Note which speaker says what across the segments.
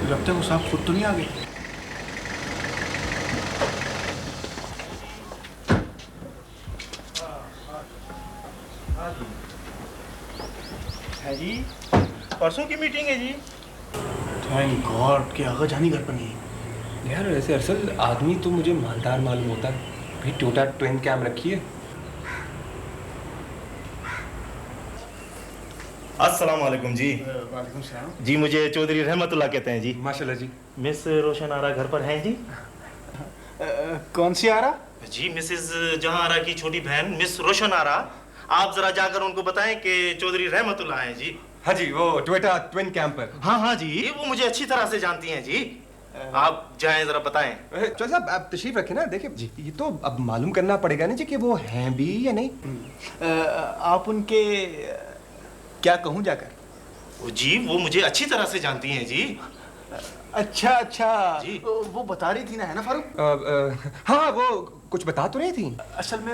Speaker 1: लगता है वो साहब खुद तो नहीं आ गए।
Speaker 2: है जी, परसों की मीटिंग है जी।
Speaker 1: थैंक गॉड कि आगा जानी घर पर नहीं है।
Speaker 3: यार वैसे अरसल आदमी तो मुझे मालदार मालूम होता है। भाई टोटा ट्विन कैम रखी है।
Speaker 2: अस्सलाम वालेकुम जी।
Speaker 1: वालेकुम सलाम।
Speaker 2: जी मुझे चौधरी रहमतुल्लाह कहते हैं जी।
Speaker 3: माशाल्लाह जी।
Speaker 2: मिस रोशन आरा घर पर हैं जी?
Speaker 1: कौन सी आ रहा?
Speaker 2: जी मिसेस जहां आरा की छोटी बहन मिस रोशन आरा। आप जरा जाकर उनको बताएं कि चौधरी रहमतुल्लाह हैं जी।
Speaker 3: हाँ जी, वो टोटा ट्विन कैम पर।
Speaker 2: हाँ हाँ जी, वो मुझे अच्छी तरह से जानती हैं जी। आप जाएं जरा बताएं।
Speaker 3: चलो साहब आप तशरीफ रखें ना। देखिए जी, ये तो अब मालूम करना पड़ेगा ना जी कि वो हैं भी या नहीं।
Speaker 1: आप उनके क्या कहूँ जाकर?
Speaker 2: जी वो मुझे अच्छी तरह से जानती हैं जी।
Speaker 1: अच्छा अच्छा
Speaker 2: जी।
Speaker 1: वो बता रही थी ना, है ना फारूक?
Speaker 3: हाँ वो कुछ बता तो रही थी।
Speaker 1: असल में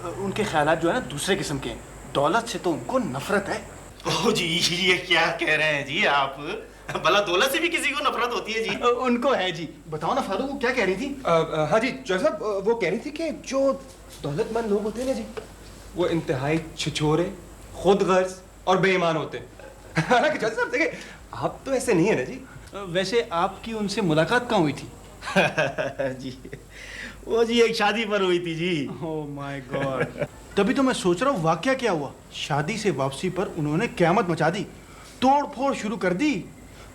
Speaker 1: उनके ख्यालात जो है ना दूसरे किस्म के हैं। दौलत से तो उनको नफरत है।
Speaker 2: ओह जी, ये क्या कह रहे हैं जी आप? भला दौलत से भी किसी को नफरत होती है जी?
Speaker 1: उनको है जी। बताओ ना फारूक, वो क्या कह रही थी?
Speaker 3: हाँ जी चौधरी साहब, वो कह रही थी कि जो दौलतमंद लोग होते हैं ना जी, वो इंतहाई छिछोरे, खुद गर्ज और बेईमान होते हैं। हालांकि चौधरी साहब देखिए, आप तो ऐसे नहीं है ना जी।
Speaker 1: वैसे आपकी उनसे मुलाकात कहाँ हुई थी?
Speaker 2: जी वो जी एक शादी पर हुई थी जी।
Speaker 1: Oh my God. तभी तो मैं सोच रहा हूँ वाकया क्या हुआ। शादी से वापसी पर उन्होंने क़यामत मचा दी, तोड़ फोड़ शुरू कर दी।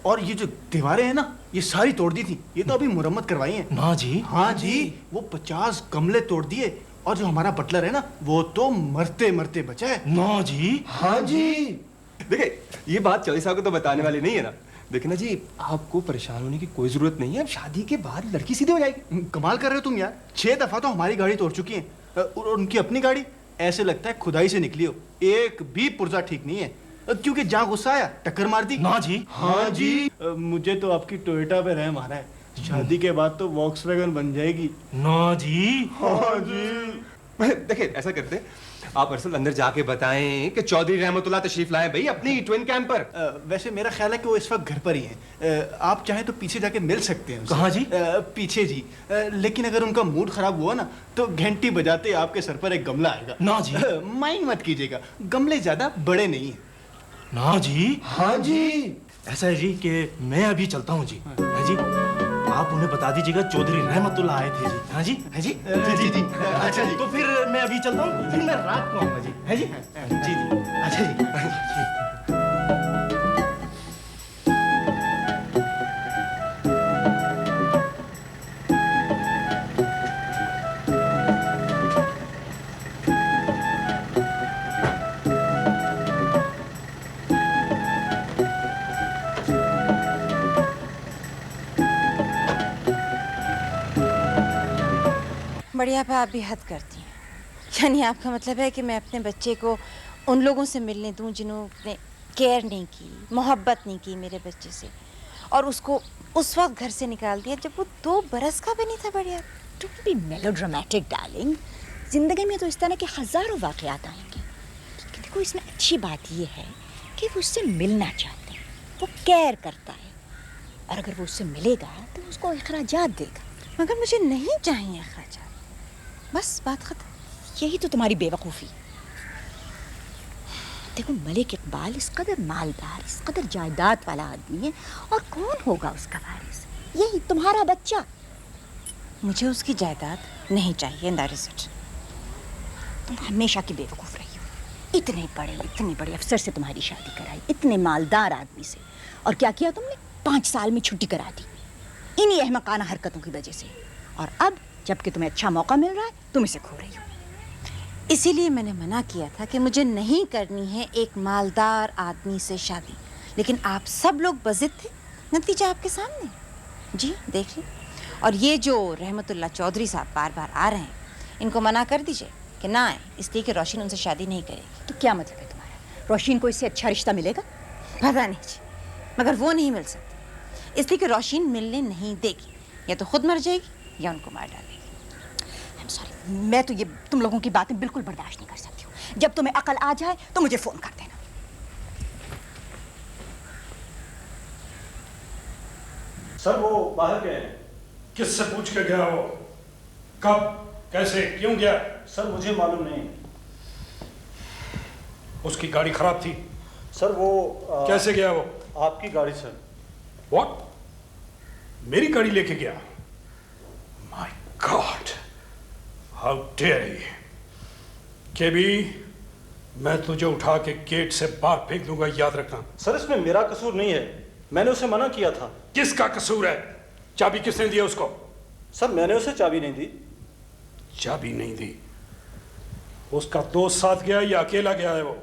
Speaker 1: और ये जो दीवारें हैं ना, ये सारी तोड़ दी थी। ये तो अभी मुरम्मत करवाई है।
Speaker 2: ना जी।
Speaker 1: हाँ जी, वो 50 गमले तोड़ दिए। और जो हमारा बटलर है ना, वो तो मरते मरते बचा है।
Speaker 2: ना जी।
Speaker 3: हाँ जी। देखिए ये बात चौधरी साहब को तो बताने वाली नहीं है ना। देखिए ना जी, आपको परेशान होने की कोई जरूरत नहीं है। अब शादी के बाद लड़की सीधी हो जाएगी।
Speaker 1: कमाल कर रहे हो तुम यार। 6 दफा तो हमारी गाड़ी तोड़ चुकी है। और उनकी अपनी गाड़ी ऐसे लगता है खुदाई से निकली हो। एक भी पुर्जा ठीक नहीं है। क्योंकि जहाँ गुस्सा आया टक्कर मार दी।
Speaker 2: ना जी।
Speaker 1: हाँ जी। मुझे तो आपकी टोयोटा पे रहम आ रहा है। शादी के बाद तो वॉक्सवैगन बन जाएगी।
Speaker 2: ना जी।
Speaker 1: हाँ जी।
Speaker 3: देखिए ऐसा करते, आप अरसल अंदर जाके बताएं कि चौधरी रहमतुल्लाह तशरीफ लाए भाई अपनी ट्विन कैम पर।
Speaker 1: वैसे मेरा ख्याल है कि वो इस वक्त घर पर ही हैं। आप चाहें तो पीछे जाके मिल सकते हैं उनसे।
Speaker 2: कहाँ जी?
Speaker 1: पीछे जी। लेकिन अगर उनका मूड खराब हुआ ना, तो घंटी बजाते आपके सर पर एक गमला आएगा।
Speaker 2: ना जी।
Speaker 1: माइंड मत कीजिएगा, गमले ज्यादा बड़े नहीं हैं।
Speaker 2: ना जी।
Speaker 3: हाँ जी।
Speaker 2: ऐसा है जी कि मैं अभी चलता हूँ जी। है जी, आप उन्हें बता दीजिएगा चौधरी रहमतुल्लाह आए थे जी। हाँ जी। है जी।
Speaker 1: जी जी। अच्छा जी।
Speaker 2: तो फिर मैं अभी चलता हूँ, फिर मैं रात को आऊंगा जी। है जी।
Speaker 1: जी जी।
Speaker 2: अच्छा जी।
Speaker 4: बढ़िया पा, आप भी हद करती हैं। यानी आपका मतलब है कि मैं अपने बच्चे को उन लोगों से मिलने दूं जिन्होंने केयर नहीं की, मोहब्बत नहीं की मेरे बच्चे से, और उसको उस वक्त घर से निकाल दिया जब वो 2 बरस का भी नहीं था। बढ़िया।
Speaker 5: Don't be melodramatic darling. जिंदगी में तो इस तरह के हजारों वाकयात आएंगे। लेकिन देखो, इसमें अच्छी बात यह है कि वो उससे मिलना चाहते हैं, वो केयर करता है, और अगर वो उससे मिलेगा तो उसको अखराजात देगा।
Speaker 4: मगर मुझे नहीं चाहिए अखराजात। बस बात खत्म।
Speaker 5: यही तो तुम्हारी बेवकूफ़ी। देखो, मलिक इकबाल इस कदर मालदार, इस कदर जायदाद वाला आदमी है, और कौन होगा उसका वारिस? यही तुम्हारा बच्चा।
Speaker 4: मुझे उसकी जायदाद नहीं चाहिए। That is it.
Speaker 5: तुम हमेशा की बेवकूफ़ रही हो। इतने बड़े अफसर से तुम्हारी शादी कराई, इतने मालदार आदमी से, और क्या किया तुमने? 5 साल में छुट्टी करा दी इन्हीं अहमकाना हरकतों की वजह से। और अब जबकि तुम्हें अच्छा मौका मिल रहा है, तुम इसे खो रही हो।
Speaker 4: इसीलिए मैंने मना किया था कि मुझे नहीं करनी है एक मालदार आदमी से शादी। लेकिन आप सब लोग बज़िद थे। नतीजा आपके सामने जी, देख ली। और ये जो रहमतुल्लाह चौधरी साहब बार बार आ रहे हैं, इनको मना कर दीजिए कि ना आए, इसलिए कि रोशन उनसे शादी नहीं करेगी।
Speaker 5: तो क्या मतलब है तुम्हारा? रोशीन को इससे अच्छा रिश्ता मिलेगा?
Speaker 4: पता नहीं जी, मगर वो नहीं मिल सकती, इसलिए कि रोशीन मिलने नहीं देगी। या तो खुद मर जाएगी या उनको मार डालेगी।
Speaker 5: I'm sorry, मैं तो ये तुम लोगों की बातें बिल्कुल बर्दाश्त नहीं कर सकती हूँ। जब तुम्हें अकल आ जाए तो मुझे फोन कर देना।
Speaker 6: सर वो बाहर गए हैं।
Speaker 7: किससे पूछ के गया वो? कब, कैसे, क्यों गया?
Speaker 6: सर मुझे मालूम नहीं।
Speaker 7: उसकी गाड़ी खराब थी?
Speaker 6: सर वो
Speaker 7: कैसे गया वो?
Speaker 6: आपकी गाड़ी सर।
Speaker 7: व्हाट? मेरी गाड़ी लेके गया? My god, how dare he! KB, मैं तुझे उठा के गेट से बाहर फेंक दूंगा, याद रखना।
Speaker 6: सर इसमें मेरा कसूर नहीं है, मैंने उसे मना किया था।
Speaker 7: किसका कसूर है? चाबी किसने दिया उसको?
Speaker 6: सर मैंने उसे चाबी नहीं दी।
Speaker 7: चाबी नहीं दी? उसका दोस्त साथ गया या अकेला गया है वो?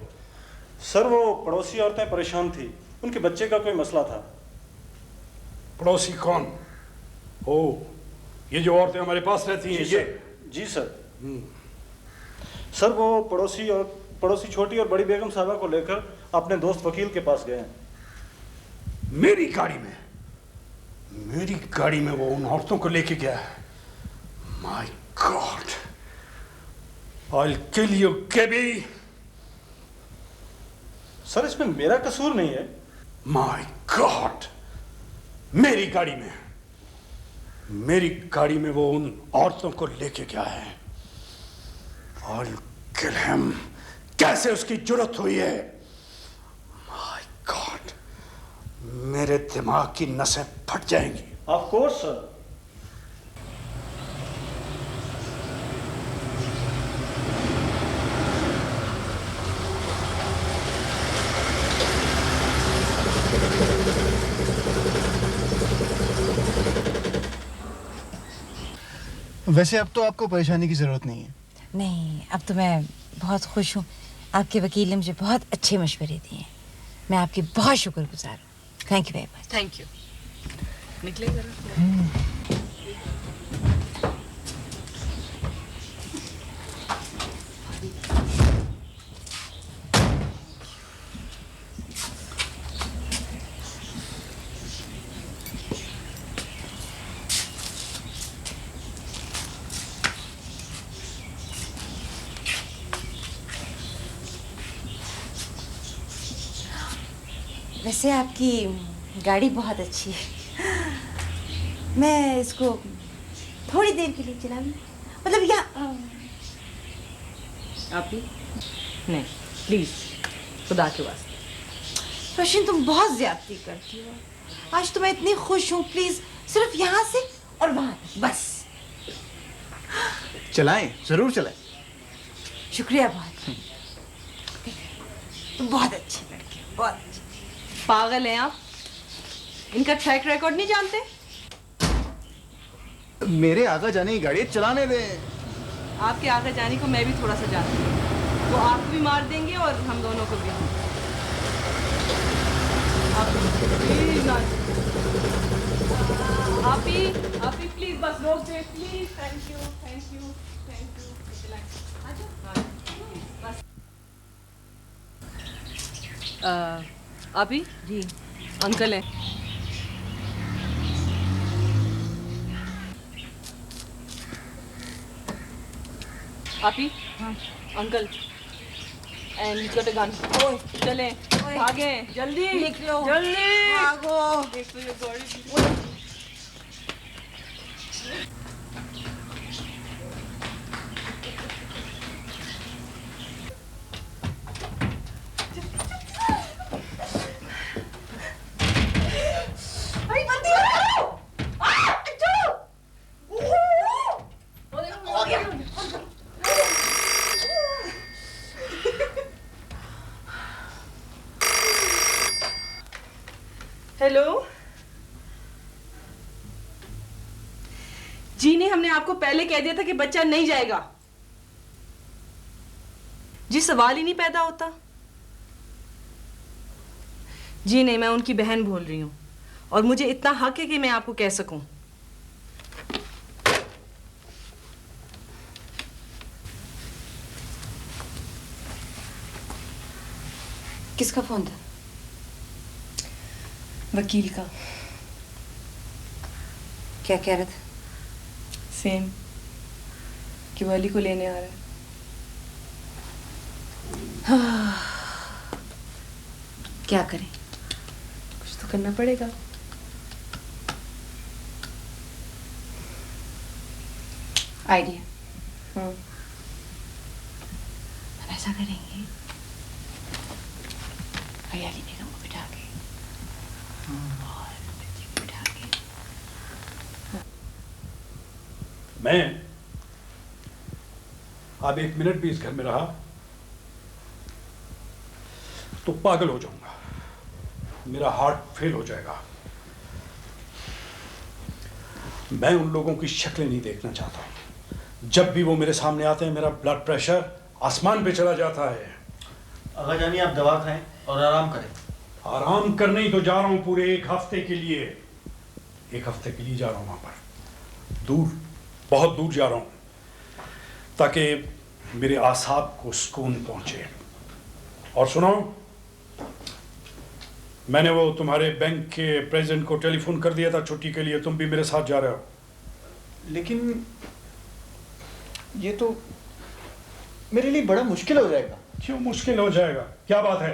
Speaker 6: सर वो पड़ोसी औरतें परेशान थी, उनके बच्चे का कोई मसला था।
Speaker 7: पड़ोसी कौन? ओ, ये जो औरतें हमारे पास रहती हैं, ये?
Speaker 6: जी सर। सर वो पड़ोसी छोटी और बड़ी बेगम साहबा को लेकर अपने दोस्त वकील के पास गए हैं।
Speaker 7: मेरी गाड़ी में? मेरी गाड़ी में वो उन औरतों को लेके गया है? My God, I'll kill you, KB!
Speaker 6: Sir इसमें मेरा कसूर नहीं है।
Speaker 7: माय गॉड, मेरी गाड़ी में, मेरी गाड़ी में वो उन औरतों को लेके गया है। I'll kill him! कैसे उसकी जुर्रत हुई है? माय गॉड, मेरे दिमाग की नसें फट जाएंगी।
Speaker 6: Of course sir.
Speaker 1: वैसे अब तो आपको परेशानी की ज़रूरत नहीं है।
Speaker 4: नहीं, अब तो मैं बहुत खुश हूँ। आपके वकील ने मुझे बहुत अच्छे मशवरे दिए हैं। मैं आपकी बहुत शुक्रगुजार हूँ। Thank you very much.
Speaker 8: Thank you. निकले जरा।
Speaker 4: वैसे आपकी गाड़ी बहुत अच्छी है। मैं इसको थोड़ी देर के लिए चला लूँ, मतलब
Speaker 8: आप भी? नहीं, प्लीज, खुदा के वास्ते।
Speaker 4: रोशन, तुम बहुत ज्यादती करती हो। आज तो मैं इतनी खुश हूँ, प्लीज सिर्फ यहाँ से और वहाँ बस।
Speaker 1: चलाएं, जरूर चलाएं।
Speaker 4: शुक्रिया बहुत। तुम बहुत अच्छी लड़की हो, बहुत अच्छी।
Speaker 8: पागल हैं आप? इनका ट्रैक रिकॉर्ड नहीं जानते?
Speaker 1: मेरे आगा जाने की गाड़ी चलाने दें।
Speaker 8: आपके आगे जाने को मैं भी थोड़ा सा जानती हूँ। वो आपको भी मार देंगे और हम दोनों को भी। आप ही प्लीज बस रोक दे please. Thank you, thank you, thank you. आप ही?
Speaker 4: जी।
Speaker 8: अंकल हैं। आप ही?
Speaker 4: हाँ।
Speaker 8: Uncle and he's got a gun. चलें, भागें, जल्दी
Speaker 4: निकलो,
Speaker 8: जल्दी
Speaker 4: भागो।
Speaker 8: देख तो ये गाड़ी। हेलो जी, नहीं, हमने आपको पहले कह दिया था कि बच्चा नहीं जाएगा। जी सवाल ही नहीं पैदा होता। जी नहीं, मैं उनकी बहन बोल रही हूं और मुझे इतना हक है कि मैं आपको कह सकूं।
Speaker 4: किसका फोन था?
Speaker 8: वकील का।
Speaker 4: क्या कह रहे थे?
Speaker 8: सेम कि वो अली को लेने आ रहा है।
Speaker 4: क्या करें?
Speaker 8: कुछ तो करना पड़ेगा।
Speaker 5: आइडिया। हम ऐसा करेंगे, हरियाली बेगम को बिठा के और बच्चे को बिठा के
Speaker 7: मैं अब 1 मिनट भी इस घर में रहा तो पागल हो जाऊंगा, मेरा हार्ट फेल हो जाएगा। मैं उन लोगों की शक्लें नहीं देखना चाहता हूं। जब भी वो मेरे सामने आते हैं मेरा ब्लड प्रेशर आसमान पे चला जाता है।
Speaker 6: आगा जानी आप दवा खाएं और आराम करें।
Speaker 7: आराम करने ही तो जा रहा हूं, पूरे 1 हफ्ते के लिए। 1 हफ्ते के लिए जा रहा हूं वहां पर, दूर, बहुत दूर जा रहा हूं, ताकि मेरे आसाब को सुकून पहुंचे। और सुनो, मैंने वो तुम्हारे बैंक के प्रेसिडेंट को टेलीफोन कर दिया था छुट्टी के लिए, तुम भी मेरे साथ जा रहे हो।
Speaker 1: लेकिन ये तो मेरे लिए बड़ा मुश्किल हो जाएगा।
Speaker 7: क्यों मुश्किल हो जाएगा, क्या बात है?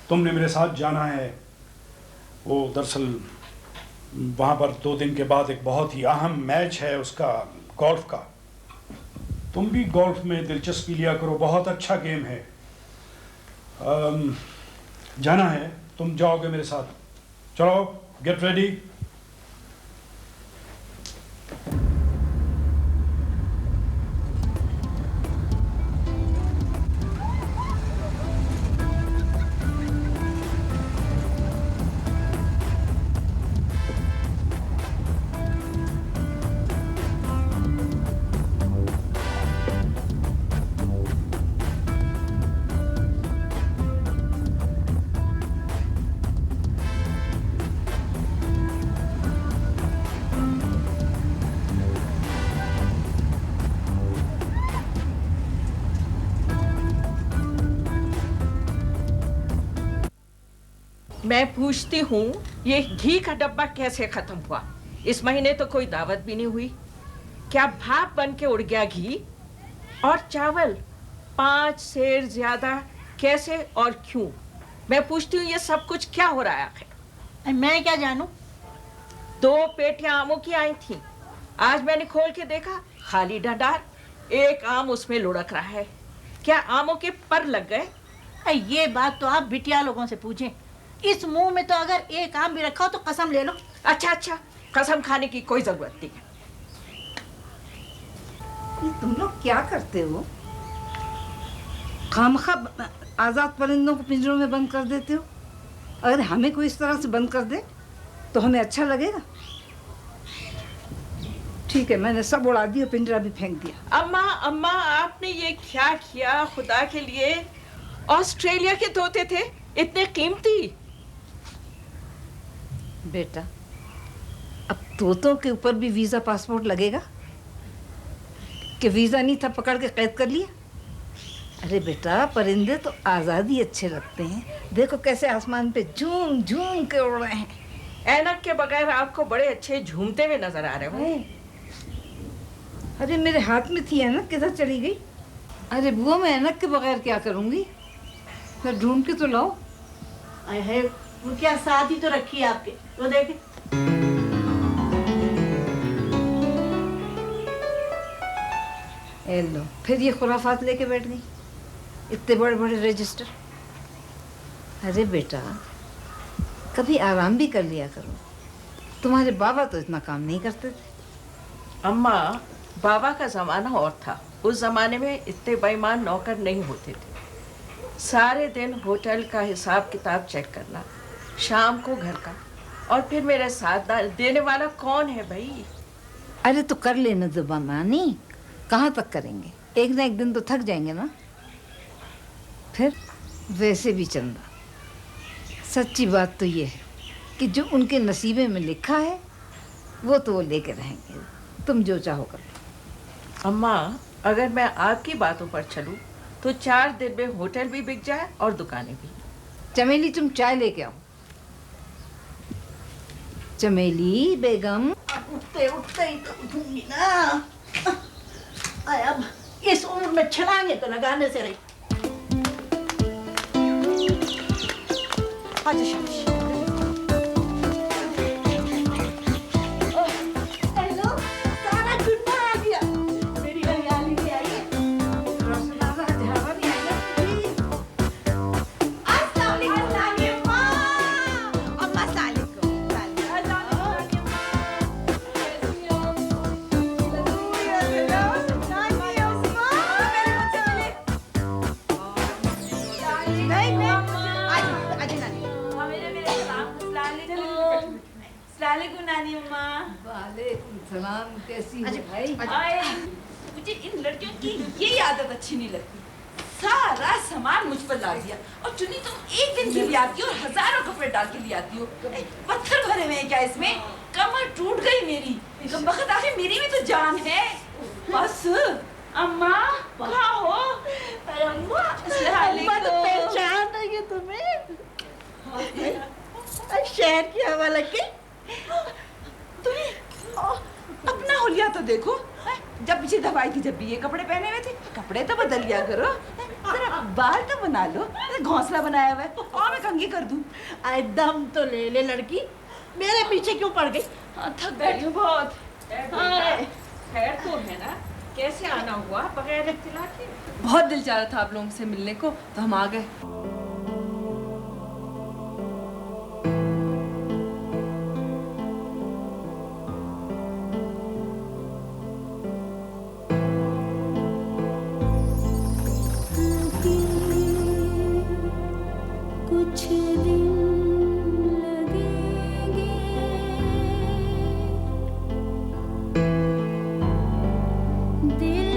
Speaker 7: तुमने मेरे साथ जाना है। वो दरअसल वहां पर 2 दिन के बाद एक बहुत ही अहम मैच है उसका, गोल्फ का। तुम भी गोल्फ में दिलचस्पी लिया करो, बहुत अच्छा गेम है। जाना है, तुम जाओगे मेरे साथ। चलो, गेट रेडी।
Speaker 9: मैं पूछती हूँ, ये घी का डब्बा कैसे खत्म हुआ? इस महीने तो कोई दावत भी नहीं हुई। क्या भाप बन के उड़ गया घी? और चावल 5 सेर ज्यादा कैसे और क्यों? मैं पूछती हूँ, ये सब कुछ क्या हो रहा है आखिर?
Speaker 5: मैं क्या जानूं?
Speaker 9: 2 पेटियां आमों की आई थी, आज मैंने खोल के देखा खाली डंडार, एक आम उसमें लुढ़क रहा है। क्या आमों के पर लग गए?
Speaker 5: ये बात तो आप बिटिया लोगों से पूछें। इस मुंह में तो अगर एक आम भी रखा हो तो कसम ले लो।
Speaker 9: अच्छा, कसम खाने की कोई जरूरत नहीं है।
Speaker 10: ये तुम लोग क्या करते हो? खामखा आजाद परिंदों को पिंजरों में बंद कर देते हो। अगर हमें कोई इस तरह से बंद कर दे तो हमें अच्छा लगेगा? ठीक है, मैंने सब उड़ा दिया, पिंजरा भी फेंक दिया।
Speaker 9: अम्मा आपने ये क्या किया? खुदा के लिए, ऑस्ट्रेलिया के तोते थे इतने कीमती।
Speaker 10: बेटा, अब तोतों के ऊपर भी वीजा पासपोर्ट लगेगा कि वीजा नहीं था पकड़ के कैद कर लिया? अरे बेटा, परिंदे तो आज़ादी अच्छे लगते हैं। देखो कैसे आसमान पे झूम झूम के उड़ रहे हैं।
Speaker 9: ऐनक के बगैर आपको बड़े अच्छे झूमते हुए नजर आ रहे हो।
Speaker 10: अरे मेरे हाथ में थी ऐनक, किधर चली गई? अरे बुआ, मैं ऐनक के बगैर क्या करूंगी? मैं ढूंढ के तो लाओ।
Speaker 5: है वो क्या शादी तो रखी है आपके, तो देखे।
Speaker 10: ए लो, फिर ये खुराफात लेके बैठ गई, इतने बड़े बड़े रजिस्टर। अरे बेटा, कभी आराम भी कर लिया करो। तुम्हारे बाबा तो इतना काम नहीं करते थे।
Speaker 9: अम्मा, बाबा का जमाना और था। उस जमाने में इतने बेईमान नौकर नहीं होते थे। सारे दिन होटल का हिसाब किताब चेक करना, शाम को घर का, और फिर मेरे साथ देने वाला कौन है भाई?
Speaker 10: अरे तो कर लेना जुबानी, कहाँ तक करेंगे? एक ना एक दिन तो थक जाएंगे ना। फिर वैसे भी चंदा, सच्ची बात तो ये है कि जो उनके नसीबे में लिखा है वो तो वो लेके रहेंगे। तुम जो चाहो कर लो।
Speaker 9: अम्मा, अगर मैं आपकी बातों पर चलूं तो 4 दिन में होटल भी बिक जाए और दुकानें भी।
Speaker 10: चमेली, तुम चाय लेके आओ। चमेली बेगम,
Speaker 5: उठते उठते ही तो उठूंगी ना। अब इस उम्र में छलांगे तो लगाने से रही। अच्छा हेलो, सारा गुंडा आ गया।
Speaker 8: अस्सलामुअलैकुम नानी अम्मा।
Speaker 10: वालेकुम सलाम, कैसी हो भाई?
Speaker 8: आए, मुझे इन लड़कियों की ये आदत अच्छी नहीं लगती। सारा सामान मुझ पर ला दिया और चुन्नी तुम एक दिन की ले आती हो और हजारों कपड़े डाल के ले आती हो। पत्थर भरे हुए हैं क्या इसमें? कमर टूट गई मेरी। बखत आखिर मेरी भी तो जान है। बस अम्मा कहाँ हो? अरे अम्मा
Speaker 5: तो पहचान है ये तुम्हें? शहर की हवा लग गई।
Speaker 8: तुम्हें अपना होलिया तो देखो। जब पीछे दवाई थी जब भी ये कपड़े पहने हुए थे। कपड़े तो बदल लिया करो। जरा बाल तो बना लो। घोंसला बनाया हुआ है और मैं कंघी कर दूं।
Speaker 5: आए दम तो ले ले लड़की, मेरे पीछे क्यों पड़ गई?
Speaker 8: थक गई हूँ बहुत।
Speaker 9: खैर तो है ना? कैसे आना हुआ बगैर इत्तला के?
Speaker 8: बहुत दिल चाह रहा था आप लोगों से मिलने को तो हम आ गए।
Speaker 11: कुछ दिन लगेंगे दिल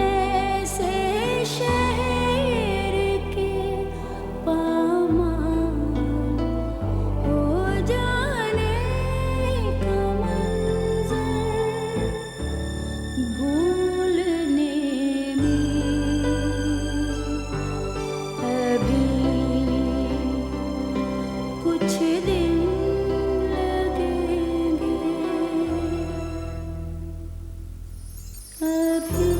Speaker 11: से शहर के पामाल हो जाने का मंज़र भूलने में अभी कुछ दिन लगेंगे, अभी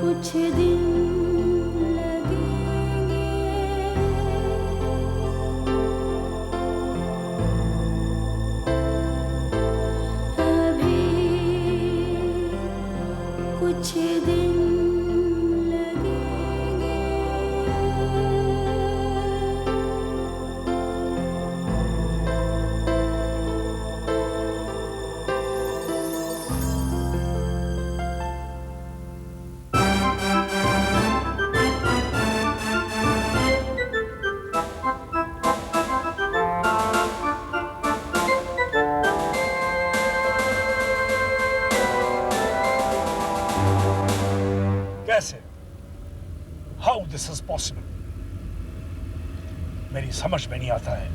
Speaker 11: कुछ दिन लगेंगे, अभी कुछ दिन लगेंगे।
Speaker 7: कैसे? How this is possible? मेरी समझ में नहीं आता है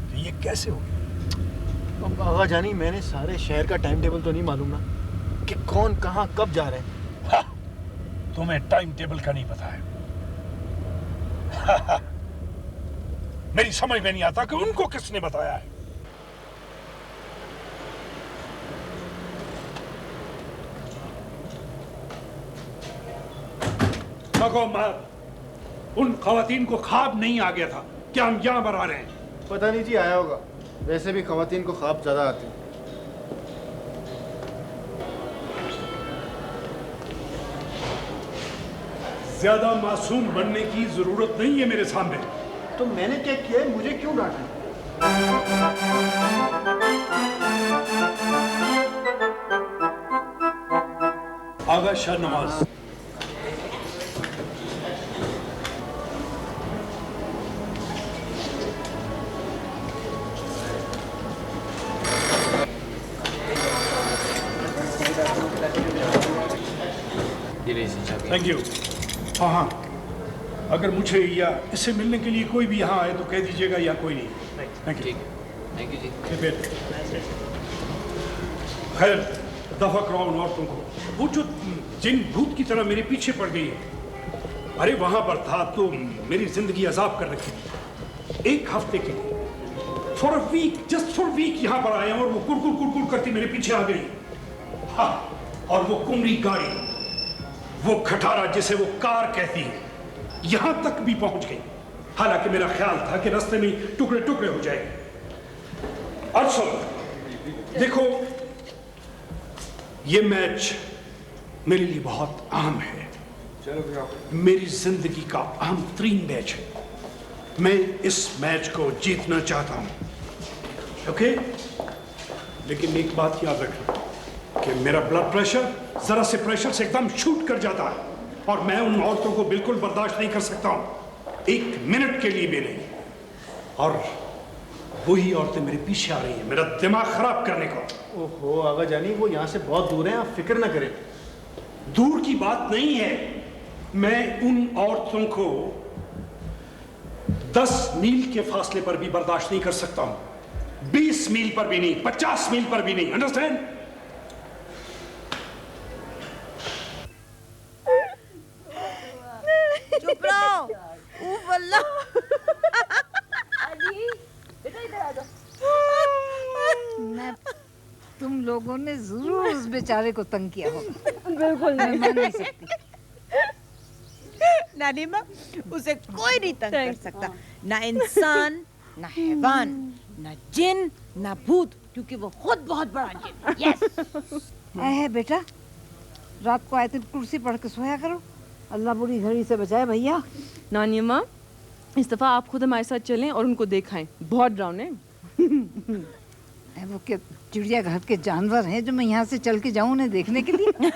Speaker 7: कि ये कैसे हो गया।
Speaker 1: अब आगा जानी, मैंने सारे शहर का टाइम टेबल तो नहीं मालूम ना कि कौन कहाँ कब जा रहे हैं।
Speaker 7: हाँ, तुम्हें टाइम टेबल का नहीं पता है। हाँ, मेरी समझ में नहीं आता कि उनको किसने बताया है। उन खवातीन को ख्वाब नहीं आ गया था कि हम यहाँ पर आ रहे हैं।
Speaker 1: पता नहीं जी, आया होगा। वैसे भी खवातीन को ख्वाब ज्यादा आते हैं।
Speaker 7: ज्यादा मासूम बनने की जरूरत नहीं है मेरे सामने।
Speaker 1: तो मैंने क्या किया है? मुझे क्यों डांटा?
Speaker 7: आगा शाह नवाज, थैंक यू। हाँ हाँ, अगर मुझे या इससे मिलने के लिए कोई भी यहाँ आए तो कह दीजिएगा या कोई नहीं। Thank you.
Speaker 3: थैंक यू जी।
Speaker 7: खैर, दफा कराओ उन औरतों को। वो जो जिन भूत की तरह मेरे पीछे पड़ गई है, अरे वहां पर था तो मेरी जिंदगी अजाब कर रखी थी। एक हफ्ते के लिए, for a week, just for week यहाँ पर आए और वो कुड़कुड़ करती मेरे पीछे आ गई। हाँ, और वो कुमरी गाड़ी, वो खटारा जिसे वो कार कहती है, यहां तक भी पहुंच गई। हालांकि मेरा ख्याल था कि रास्ते में टुकड़े टुकड़े हो जाएंगे। और सुनो, देखो, ये मैच मेरे लिए बहुत अहम है। मेरी जिंदगी का अहम तरीन मैच है। मैं इस मैच को जीतना चाहता हूं। ओके? लेकिन एक बात याद रखना कि मेरा ब्लड प्रेशर जरा से प्रेशर से एकदम शूट कर जाता है और मैं उन औरतों को बिल्कुल बर्दाश्त नहीं कर सकता हूं, एक मिनट के लिए भी नहीं। और वही औरतें मेरे पीछे आ रही हैं मेरा दिमाग खराब करने को।
Speaker 1: ओहो आगा जानी, वो यहाँ से बहुत दूर हैं, आप फिक्र ना करें।
Speaker 7: दूर की बात नहीं है, मैं उन औरतों को 10 मील के फासले पर भी बर्दाश्त नहीं कर सकता हूं, 20 मील पर भी नहीं, 50 मील पर भी नहीं। अंडरस्टैंड?
Speaker 4: चुप रहो। उफ अल्लाह।
Speaker 10: मैं तुम लोगों ने जरूर उस बेचारे को तंग किया होगा।
Speaker 5: बिल्कुल
Speaker 10: मैं मान नहीं सकती।
Speaker 4: नानी माँ, उसे कोई नहीं तंग कर सकता, ना इंसान, ना हैवान, ना जिन, ना भूत, क्योंकि वो खुद बहुत बड़ा जिन। यस।
Speaker 10: है बेटा, रात को आयतुल कुर्सी पढ़ के सोया करो। अल्लाह बुरी घड़ी से बचाए भैया।
Speaker 12: नानी अम्मा, इस दफा आप खुद हमारे साथ चलें और उनको दिखाएं, बहुत डरावने।
Speaker 10: वो क्या चिड़िया घर के जानवर हैं जो मैं यहाँ से चल के जाऊँ उन्हें देखने के लिए?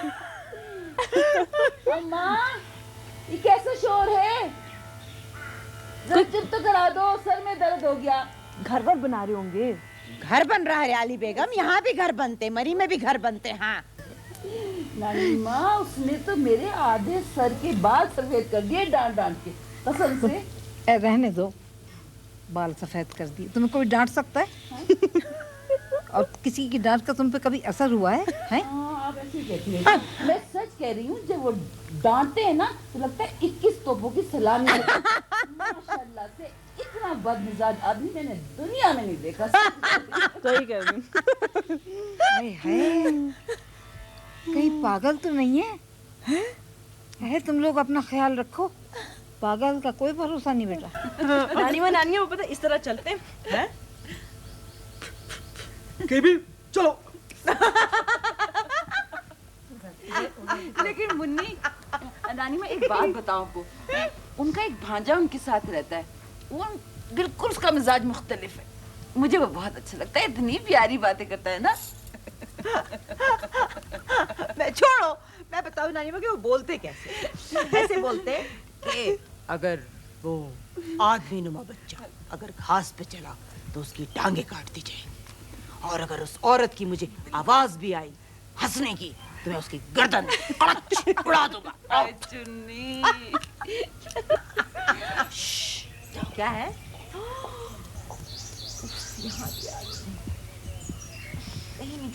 Speaker 8: अम्मा, ये कैसा शोर है? जरा चुप तो करा दो, सर में दर्द हो गया।
Speaker 5: घर वर बना रहे होंगे।
Speaker 4: घर बन रहा है आली बेगम, यहाँ भी घर बनते, मरी में भी घर बनते। हाँ
Speaker 8: नानी माँ, उसने तो मेरे आधे सर के बाल सफेद कर दिए डांट डांट के, कसम से।
Speaker 10: रहने दो, बाल सफेद कर दिए। तुम्हें कोई डांट सकता है? और किसी की डांट का तुम पे कभी असर हुआ है?
Speaker 8: हाँ, आप ऐसे ही कहती हैं। मैं सच कह रही हूँ, जब वो डांटते हैं ना तो लगता है 21 तोपों की सलामी है। माशाल्लाह से इतना बदमिजाज आदमी मैंने दुनिया में नहीं देखा।
Speaker 12: सही कह रही हूँ।
Speaker 10: हाय हाय, कहीं पागल तो नहीं है? है तुम लोग अपना ख्याल रखो, पागल का कोई भरोसा नहीं बेटा।
Speaker 12: नानी माँ वो पता इस तरह चलते हैं।
Speaker 1: केबी चलो।
Speaker 8: लेकिन मुन्नी, नानी मैं एक बात बताऊं आपको, उनका एक भांजा उनके साथ रहता है, वो बिल्कुल उसका मिजाज मुख्तलिफ है, मुझे वो बहुत अच्छा लगता है, इतनी प्यारी बातें करता है ना।
Speaker 4: मैं छोड़ो, मैं बताऊं नानी माँ कि वो बोलते कैसे। ऐसे बोलते कि अगर वो आदमी नुमा बच्चा अगर घास पे चला तो उसकी टांगे काट दी जाए, और अगर उस औरत की मुझे आवाज भी आई हंसने की तो मैं उसकी गर्दन उड़ा दूंगा।
Speaker 8: चुन्नी
Speaker 4: क्या है?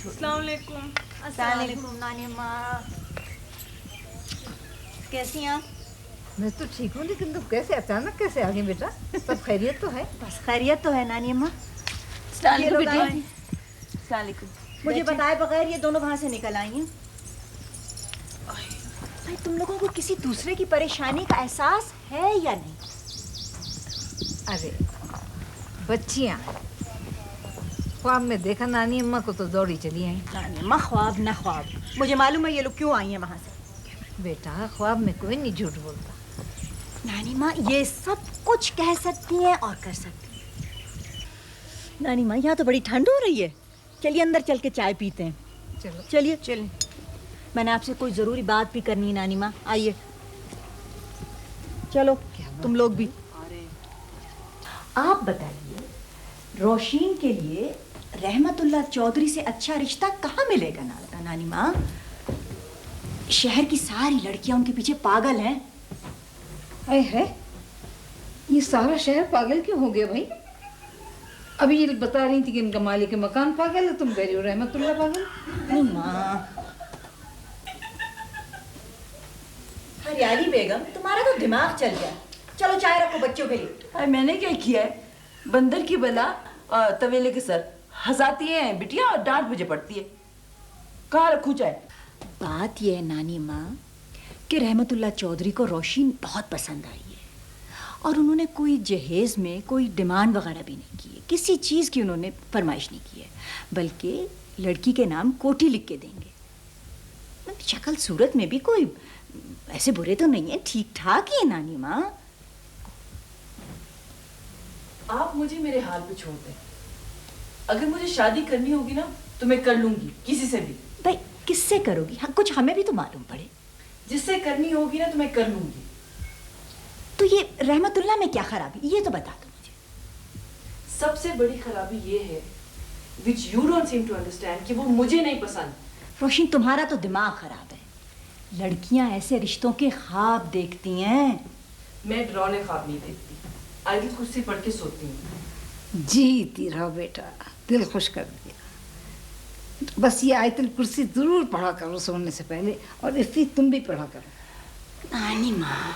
Speaker 5: अस्सलामुअलैकुम नानी माँ, कैसी हैं आप?
Speaker 10: मैं तो ठीक हूँ, लेकिन तुम कैसे अचानक कैसे आ गई बेटा? सब खैरियत तो है?
Speaker 5: बस खैरियत तो है नानी अम्मा। मुझे बताए बगैर ये दोनों वहाँ से निकल आई हैं। भाई तुम लोगों को किसी दूसरे की परेशानी का एहसास है या नहीं?
Speaker 10: अरे बच्चियाँ, ख्वाब में देखा नानी अम्मा को तो दौड़ी चली आई।
Speaker 5: नानी अम्मा, ख्वाब ना ख्वाब, मुझे मालूम है ये लोग क्यों आई हैं वहाँ से।
Speaker 10: बेटा ख्वाब में कोई नहीं झूठ बोलता।
Speaker 5: नानी माँ ये सब कुछ कह सकती हैं और कर सकती हैं। नानी माँ यहाँ तो बड़ी ठंड हो रही है, चलिए अंदर चल के चाय पीते हैं।
Speaker 10: चलो
Speaker 5: चलिए चलिए, मैंने आपसे कोई जरूरी बात भी करनी है नानी माँ, आइए। चलो तुम लोग भी। आप बताइए, रोशीन के लिए रहमतुल्लाह चौधरी से अच्छा रिश्ता कहाँ मिलेगा नानी माँ? शहर की सारी लड़कियां उनके पीछे पागल हैं।
Speaker 10: अरे है, ये सारा शहर पागल क्यों हो गया भाई? अभी ये बता रही थी कि इनका मालिक मकान पागल है, तुम कह रही हो रहमतुल्लाह पागल।
Speaker 5: नहीं माँ, हरियाली बेगम तुम्हारा तो दिमाग चल गया। चलो चाय रखो बच्चों के लिए।
Speaker 8: अरे मैंने क्या किया है? बंदर की बला तवेले के सर हंसाती है बिटिया और डांट मुझे पड़ती है। कहाँ रखूं चाय?
Speaker 5: बात यह है नानी माँ कि रहमतुल्लाह चौधरी को रोशीन बहुत पसंद आई है, और उन्होंने कोई जहेज में कोई डिमांड वगैरह भी नहीं की है, किसी चीज़ की उन्होंने फरमाइश नहीं की है, बल्कि लड़की के नाम कोठी लिख के देंगे। शक्ल सूरत में भी कोई ऐसे बुरे तो नहीं है, ठीक ठाक ही है नानी माँ।
Speaker 8: आप मुझे मेरे हाल पे छोड़ दें। अगर मुझे शादी करनी होगी ना तो मैं कर लूंगी, किसी से भी।
Speaker 5: भाई किससे करोगी? हाँ, कुछ हमें भी तो मालूम पड़े।
Speaker 8: जिससे करनी होगी ना तो मैं कर लूंगी।
Speaker 5: तो ये रहमतुल्लाह में क्या खराबी, ये तो बता दो मुझे।
Speaker 12: सबसे बड़ी खराबी ये है which you don't seem to understand कि वो मुझे नहीं पसंद।
Speaker 5: रोशन, तुम्हारा तो दिमाग खराब है। लड़कियां ऐसे रिश्तों के ख्वाब देखती हैं।
Speaker 12: मैं डरावने ख्वाब नहीं देखती, आयतल कुर्सी पढ़ के सोती हूँ।
Speaker 10: जीती रहो बेटा, दिल खुश कर दिया। बस ये आयतल कुर्सी जरूर पढ़ा करो सोने से पहले, और इफ़ी तुम भी पढ़ा करो।
Speaker 5: नानी माँ,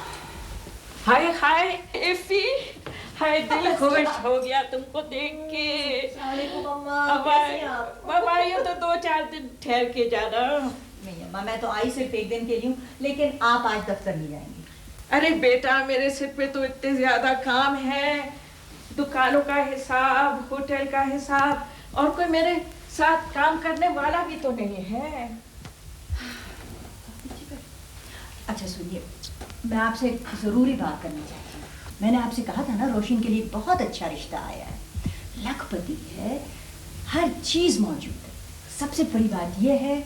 Speaker 9: हाय हाय इफ़ी, हाय दिल खुश हो गया तुमको देख के। अब आई हो तो 2-4 दिन ठहर के जाना।
Speaker 5: नहीं अम्मा, मैं तो आई सिर्फ एक दिन के लिए हूँ, लेकिन आप आज दफ्तर नहीं जाएंगी।
Speaker 9: अरे बेटा, मेरे सिर पे तो इतने ज्यादा काम है, दुकानों का हिसाब, होटल का हिसाब, और कोई मेरे साथ काम करने वाला भी तो नहीं है।
Speaker 5: अच्छा सुनिए, मैं आपसे एक ज़रूरी बात करना चाहती हूँ। मैंने आपसे कहा था ना, रोशन के लिए बहुत अच्छा रिश्ता आया है, लखपति है, हर चीज़ मौजूद है। सबसे बड़ी बात यह है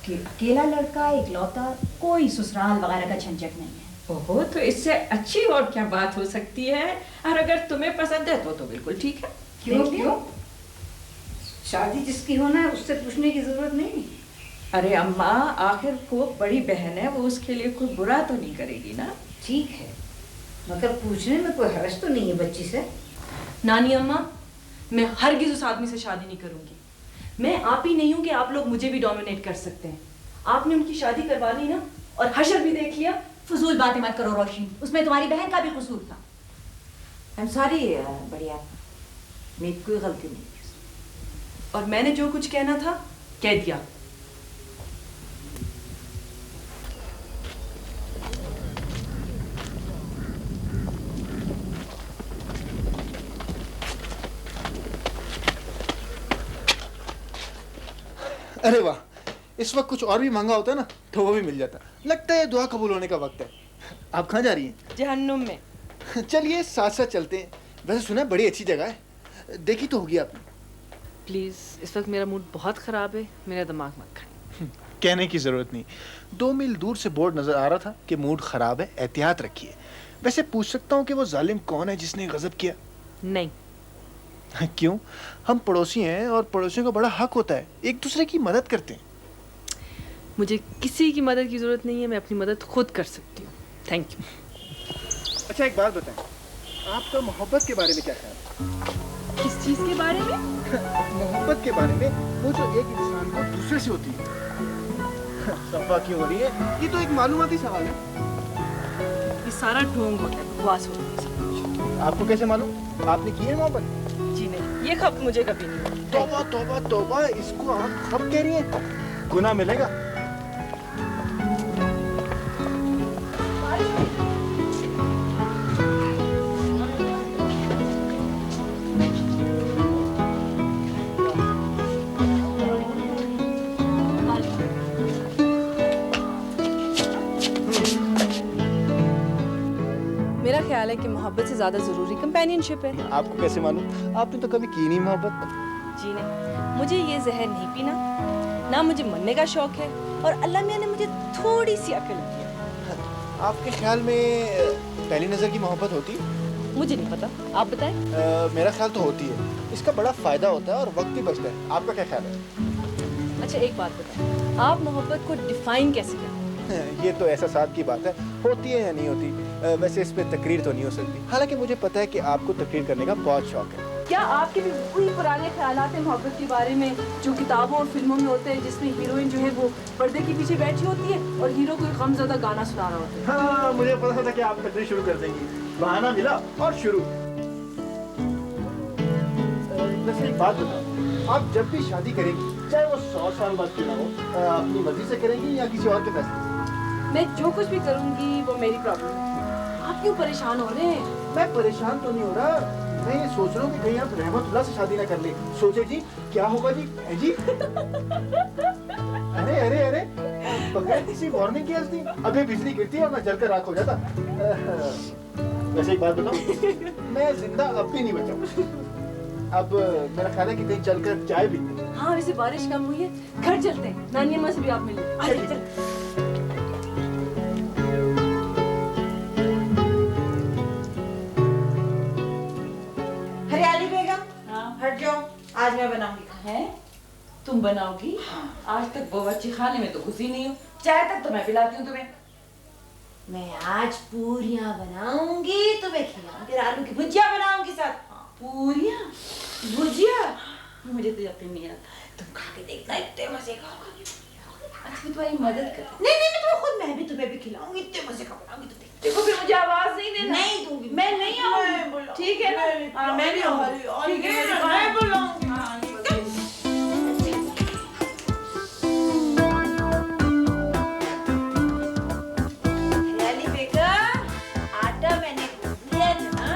Speaker 5: कि अकेला लड़का, इकलौता, कोई ससुराल वगैरह का झंझट नहीं है।
Speaker 9: ओहो, तो इससे अच्छी और क्या बात हो सकती है। और अगर तुम्हें पसंद है तो बिल्कुल ठीक है।
Speaker 10: क्यों? शादी जिसकी होना है उससे पूछने की जरूरत नहीं।
Speaker 9: अरे अम्मा, आखिर वो बड़ी बहन है, वो उसके लिए कोई बुरा तो नहीं करेगी ना।
Speaker 10: ठीक है, मगर पूछने में कोई हर्ज तो नहीं है बच्ची से।
Speaker 12: नानी अम्मा, मैं हरगिज उस आदमी से शादी नहीं करूंगी। मैं आप ही नहीं हूं कि आप लोग मुझे भी डोमिनेट कर सकते हैं। आपने उनकी शादी करवा ली ना, और हशर भी देख लिया।
Speaker 5: फजूल बातें मत करो रोशन, उसमें तुम्हारी बहन का भी कसूर था। आई एम सॉरी बढ़िया, मेरी कोई गलती नहीं है।
Speaker 12: और मैंने जो कुछ कहना था कह दिया।
Speaker 1: अरे वाह, इस वक्त कुछ और भी महंगा होता है ना तो वो भी मिल जाता। लगता है दुआ कबूल होने का वक्त है। आप कहाँ जा रही हैं?
Speaker 12: जहन्नुम में।
Speaker 1: चलिए साथ साथ चलते हैं। वैसे सुना है बड़ी अच्छी जगह है, देखी तो होगी आपने।
Speaker 12: प्लीज़, इस वक्त मेरा मूड बहुत ख़राब है, मेरा दिमाग मत खाएं।
Speaker 1: कहने की ज़रूरत नहीं। 2 मील दूर से बोर्ड नज़र आ रहा था कि मूड ख़राब है, एहतियात रखिए। वैसे पूछ सकता हूँ कि वो जालिम कौन है जिसने गज़ब किया?
Speaker 12: नहीं।
Speaker 1: क्यों? हम पड़ोसी हैं और पड़ोसियों का बड़ा हक होता है, एक दूसरे की मदद करते हैं।
Speaker 12: मुझे किसी की मदद की ज़रूरत नहीं है, मैं अपनी मदद खुद कर सकती हूँ। Thank you.
Speaker 1: अच्छा एक बात बताएं, आपका मोहब्बत के बारे में क्या ख्याल है?
Speaker 12: किस चीज़ के बारे में?
Speaker 1: मोहब्बत के बारे में, वो जो एक इंसान को दूसरे से होती है। सफा क्यों हो रही है? ये तो एक मालूमाती सवाल है।
Speaker 12: ये सारा ढोंग होता है, बकवास होती है सब कुछ।
Speaker 1: आपको कैसे मालूम? आपने की है मोहब्बत?
Speaker 12: जी नहीं, ये खप मुझे कभी नहीं हुई।
Speaker 1: तौबा तौबा तौबा, इसको आप खप कह रही हैं? गुनाह मिलेगा।
Speaker 12: मेरा ख्याल है कि मोहब्बत से ज़्यादा ज़रूरी कंपेनियनशिप है।
Speaker 1: आपको कैसे मालूम? आपने तो कभी की नहीं मोहब्बत।
Speaker 12: जी नहीं, मुझे ये जहर नहीं पीना, ना मुझे मरने का शौक है, और अल्लाह मियाँ ने मुझे थोड़ी सी अकल दी है।
Speaker 1: आपके ख्याल में पहली नज़र की मोहब्बत होती है?
Speaker 12: मुझे नहीं पता, आप बताएं।
Speaker 1: मेरा ख्याल तो होती है। इसका बड़ा फ़ायदा होता है और वक्त भी बचता है। आपका क्या ख्याल है?
Speaker 12: अच्छा एक बात बताएं, आप मोहब्बत को डिफाइन कैसे करते हैं?
Speaker 1: ये तो एहसास की बात है, होती है या नहीं होती। वैसे इस पे तकरीर तो नहीं हो सकती, हालांकि मुझे पता है कि आपको तकरीर करने का बहुत शौक है।
Speaker 12: क्या आपके भी वही पुराने ख्यालात हैं मोहब्बत के बारे में जो किताबों और फिल्मों में होते हैं, जिसमें हीरोइन जो है वो पर्दे के पीछे बैठी होती है और हीरो कोई गमज़दा गाना सुना रहा होता है?
Speaker 1: हाँ, मुझे पता था कि आप तकरीर शुरू कर देंगी। बहाना मिला और शुरू। वैसे एक बात बताओ, आप जब भी शादी करेंगी, चाहे वो 100 साल बाद क्यों ना हो, अपनी मर्जी से करेंगी या किसी और के फैसले से?
Speaker 12: मैं जो कुछ भी करूंगी वो मेरी प्रॉब्लम है। आप क्यों परेशान हो रहे हैं?
Speaker 1: मैं परेशान तो नहीं हो रहा, मैं ये सोच रहा हूँ कि कहीं आप रहमतुल्लाह से शादी ना कर ले। सोचे जी क्या होगा जी? है जी? अरे अरे अरे, बगैर किसी वार्निंग के हंसती। अभी बिजली गिरती है और मैं जलकर राख हो जाता। वैसे एक बात बताऊं, मैं जिंदा अब भी नहीं बचा। अब मेरा ख्याल है कि कहीं चलकर चाय पीते हैं।
Speaker 12: हाँ, वैसे बारिश कम हुई है, घर चलते हैं, नानी अम्मा से भी आप मिलिए। आइए, चल।
Speaker 5: हरियाली बेगम,
Speaker 12: हट जाओ, आज मैं बनाऊंगी।
Speaker 8: है तुम बनाओगी? आज तक बावर्ची खाने में तो घुसी नहीं हो। चाय तक तो मैं पिलाती हूँ तुम्हें।
Speaker 12: मैं आज पूरियां बनाऊंगी, तुम्हें खिलाऊंगी, आलू की भुजिया बनाऊंगी साथ।
Speaker 8: पूरियां भुजिया? मुझे तो यकीन नहीं आता।
Speaker 12: तुम खा के देखना, इतने मजे का होगा।
Speaker 8: अच्छा मैं तुम्हारी मदद कर।
Speaker 12: नहीं, मैं तुम्हें भी खिलाऊंगी, इतने मजे का बनाऊंगी तो
Speaker 8: देखो फिर मुझे आवाज नहीं देना।
Speaker 12: नहीं दूंगी।
Speaker 8: मैं नहीं आऊंगी, ठीक है ना? मैं नहीं आऊंगी, ठीक है?
Speaker 12: मैं बुलाऊंगी। आटा मैंने गूंथ लिया ना।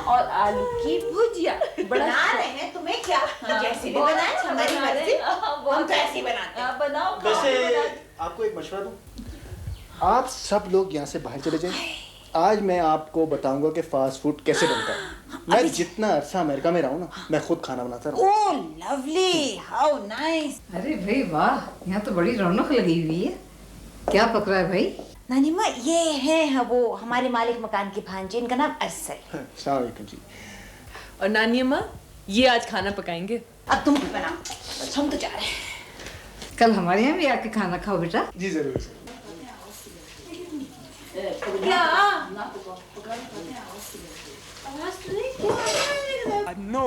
Speaker 8: और आलू की भुजिया।
Speaker 12: बना रहे हैं, तुम्हें क्या? जैसे भी बनाए हमारी मर्जी, हम तो ऐसे ही बनाते हैं।
Speaker 8: बनाओ।
Speaker 1: वैसे आपको एक मशवरा दूं, आप सब लोग यहाँ से बाहर चले जाएं। आज मैं आपको बताऊंगा कि फास्ट फूड कैसे बनता है। मैं जितना अरसा अमेरिका में रहा हूँ ना, मैं खुद खाना बनाता रहा।
Speaker 12: ओह लवली, हाउ नाइस।
Speaker 10: अरे भाई वाह, यहाँ तो बड़ी रौनक लगी हुई है। क्या पक रहा है भाई?
Speaker 12: नानी माँ, ये है वो हमारे मालिक मकान की भांजी, इनका नाम अरसल।
Speaker 1: अस्सलाम वालेकुम जी।
Speaker 12: और नानी अम्मा, ये आज खाना पकाएंगे। अब तुम भी बनाओ, हम तो जा रहे हैं।
Speaker 10: कल हमारे यहाँ भी आके खाना खाओ बेटा।
Speaker 1: जी जरूर।
Speaker 7: No,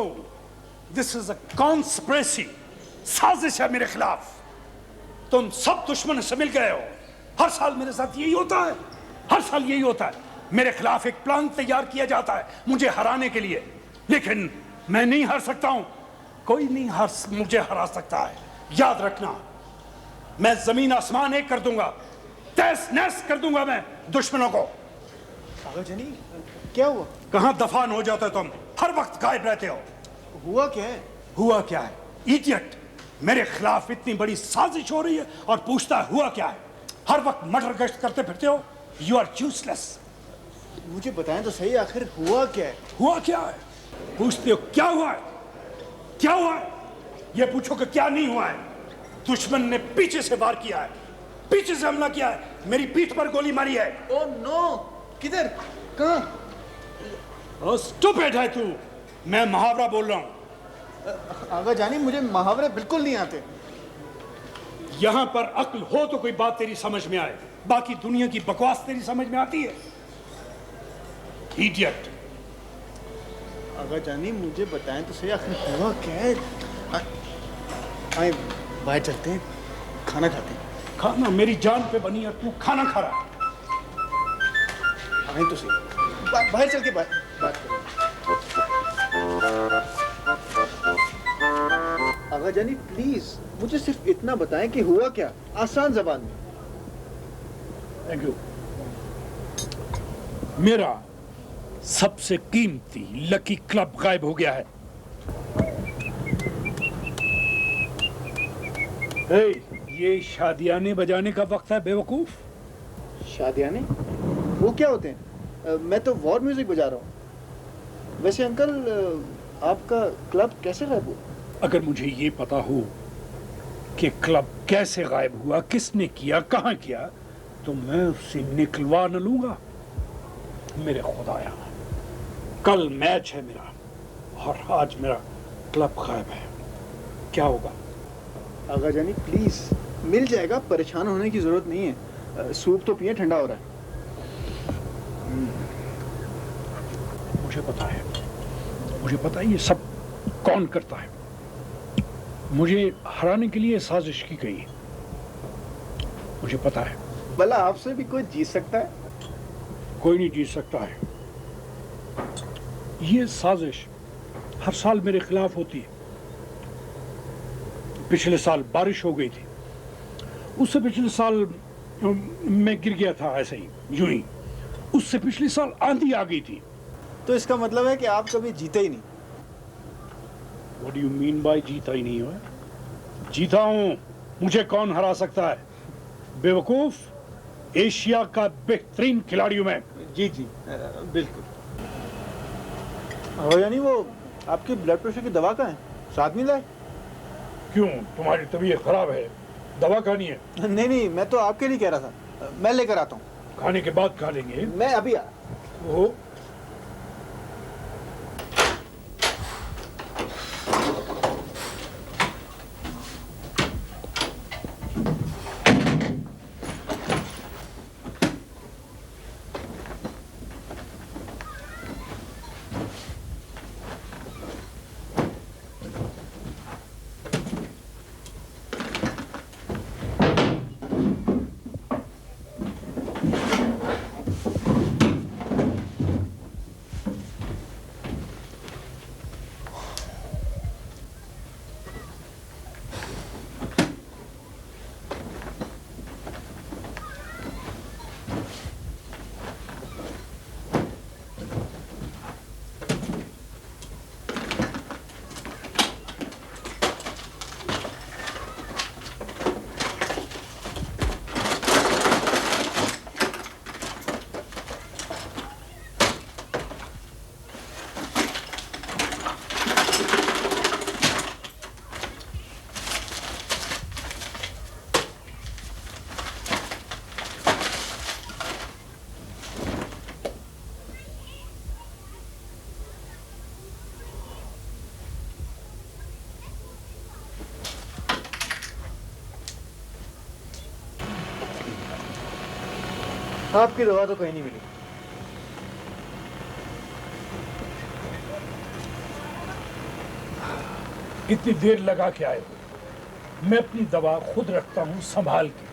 Speaker 7: this is a conspiracy. साजिश है मेरे खिलाफ। तुम सब दुश्मन से मिल गए हो। हर साल मेरे साथ यही होता है, हर साल यही होता है। मेरे खिलाफ एक प्लान तैयार किया जाता है मुझे हराने के लिए, लेकिन मैं नहीं हार सकता हूं। कोई नहीं मुझे हरा सकता है। याद रखना, मैं जमीन आसमान एक कर दूंगा, तहस नहस कर दूंगा मैं दुश्मनों को।
Speaker 1: आगा जानी, क्या हुआ?
Speaker 7: कहां दफान हो जाते तुम? हर वक्त गायब रहते हो।
Speaker 1: हुआ क्या है?
Speaker 7: हुआ क्या है? इडियट, मेरे खिलाफ इतनी बड़ी साजिश हो रही है और पूछता है हुआ क्या है? हर वक्त मर्डर गश्त करते फिरते हो। You are useless.
Speaker 1: मुझे बताएं तो सही, आखिर हुआ क्या है?
Speaker 7: हुआ क्या है पूछते हो? क्या हुआ है? क्या हुआ है ये पूछो कि क्या नहीं हुआ है। दुश्मन ने पीछे से वार किया है, पीछे से हमला किया है, मेरी पीठ पर गोली मारी है।
Speaker 1: ओह नो, किधर? कहां?
Speaker 7: स्टूपिड है तू। मैं मुहावरा बोल रहा हूं।
Speaker 1: आगा जानी, मुझे मुहावरे बिल्कुल नहीं आते।
Speaker 7: यहां पर अक्ल हो तो कोई बात तेरी समझ में आए, बाकी दुनिया की बकवास तेरी समझ में आती है। इडियट।
Speaker 1: आगा जानी, मुझे बताएं तो सही, आखिर हुआ क्या है? आए बाहर चलते हैं, खाना खाते हैं।
Speaker 7: खाना मेरी जान पे बनी और तू खाना खा रहा है।
Speaker 1: आए तो सही, बाहर चल के बात करें। आगा जानी प्लीज, मुझे सिर्फ इतना बताएं कि हुआ क्या, आसान जबान में।
Speaker 7: Thank you. मेरा सबसे कीमती लकी क्लब गायब हो गया है। ये शादियाने बजाने का वक्त है बेवकूफ।
Speaker 1: शादियाने? वो क्या होते हैं? मैं तो वॉर म्यूजिक बजा रहा हूँ। वैसे अंकल, आपका क्लब कैसे गायब हुआ?
Speaker 7: अगर मुझे ये पता हो कि क्लब कैसे गायब हुआ, किसने किया, कहां किया, तो मैं उससे निकलवा न लूंगा। मेरे खुदाया, कल मैच है मेरा और आज मेरा क्लब गायब है, क्या होगा?
Speaker 1: आगा जानी प्लीज, मिल जाएगा, परेशान होने की जरूरत नहीं है। सूप तो पिए, ठंडा हो रहा है।
Speaker 7: मुझे पता है ये सब कौन करता है। मुझे हराने के लिए साजिश की गई, मुझे पता है।
Speaker 1: भला आपसे भी कोई जीत सकता है?
Speaker 7: कोई नहीं जीत सकता है। ये साजिश हर साल मेरे खिलाफ होती है। पिछले साल बारिश हो गई थी, उससे पिछले साल मैं गिर गया था ऐसे ही, यूं ही। उससे पिछले साल आंधी आ गई थी।
Speaker 1: तो इसका मतलब है कि आप कभी जीते ही नहीं।
Speaker 7: What do you mean by जीता ही नहीं हुआ? जीता हूं, मुझे कौन हरा सकता है? बेवकूफ, एशिया का बेहतरीन खिलाड़ी हूं मैं।
Speaker 1: जी जी बिल्कुल। हो यानी वो आपकी ब्लड प्रेशर की दवा कहाँ है? साथ में लाए?
Speaker 7: क्यों, तुम्हारी तबीयत खराब है, दवा खानी है?
Speaker 1: नहीं, मैं तो आपके लिए कह रहा था। मैं लेकर आता हूँ।
Speaker 7: खाने के बाद खा लेंगे।
Speaker 1: मैं अभी
Speaker 7: वो
Speaker 1: आपकी दवा तो कहीं नहीं मिली।
Speaker 7: कितनी देर लगा के आए? मैं अपनी दवा खुद रखता हूं संभाल के,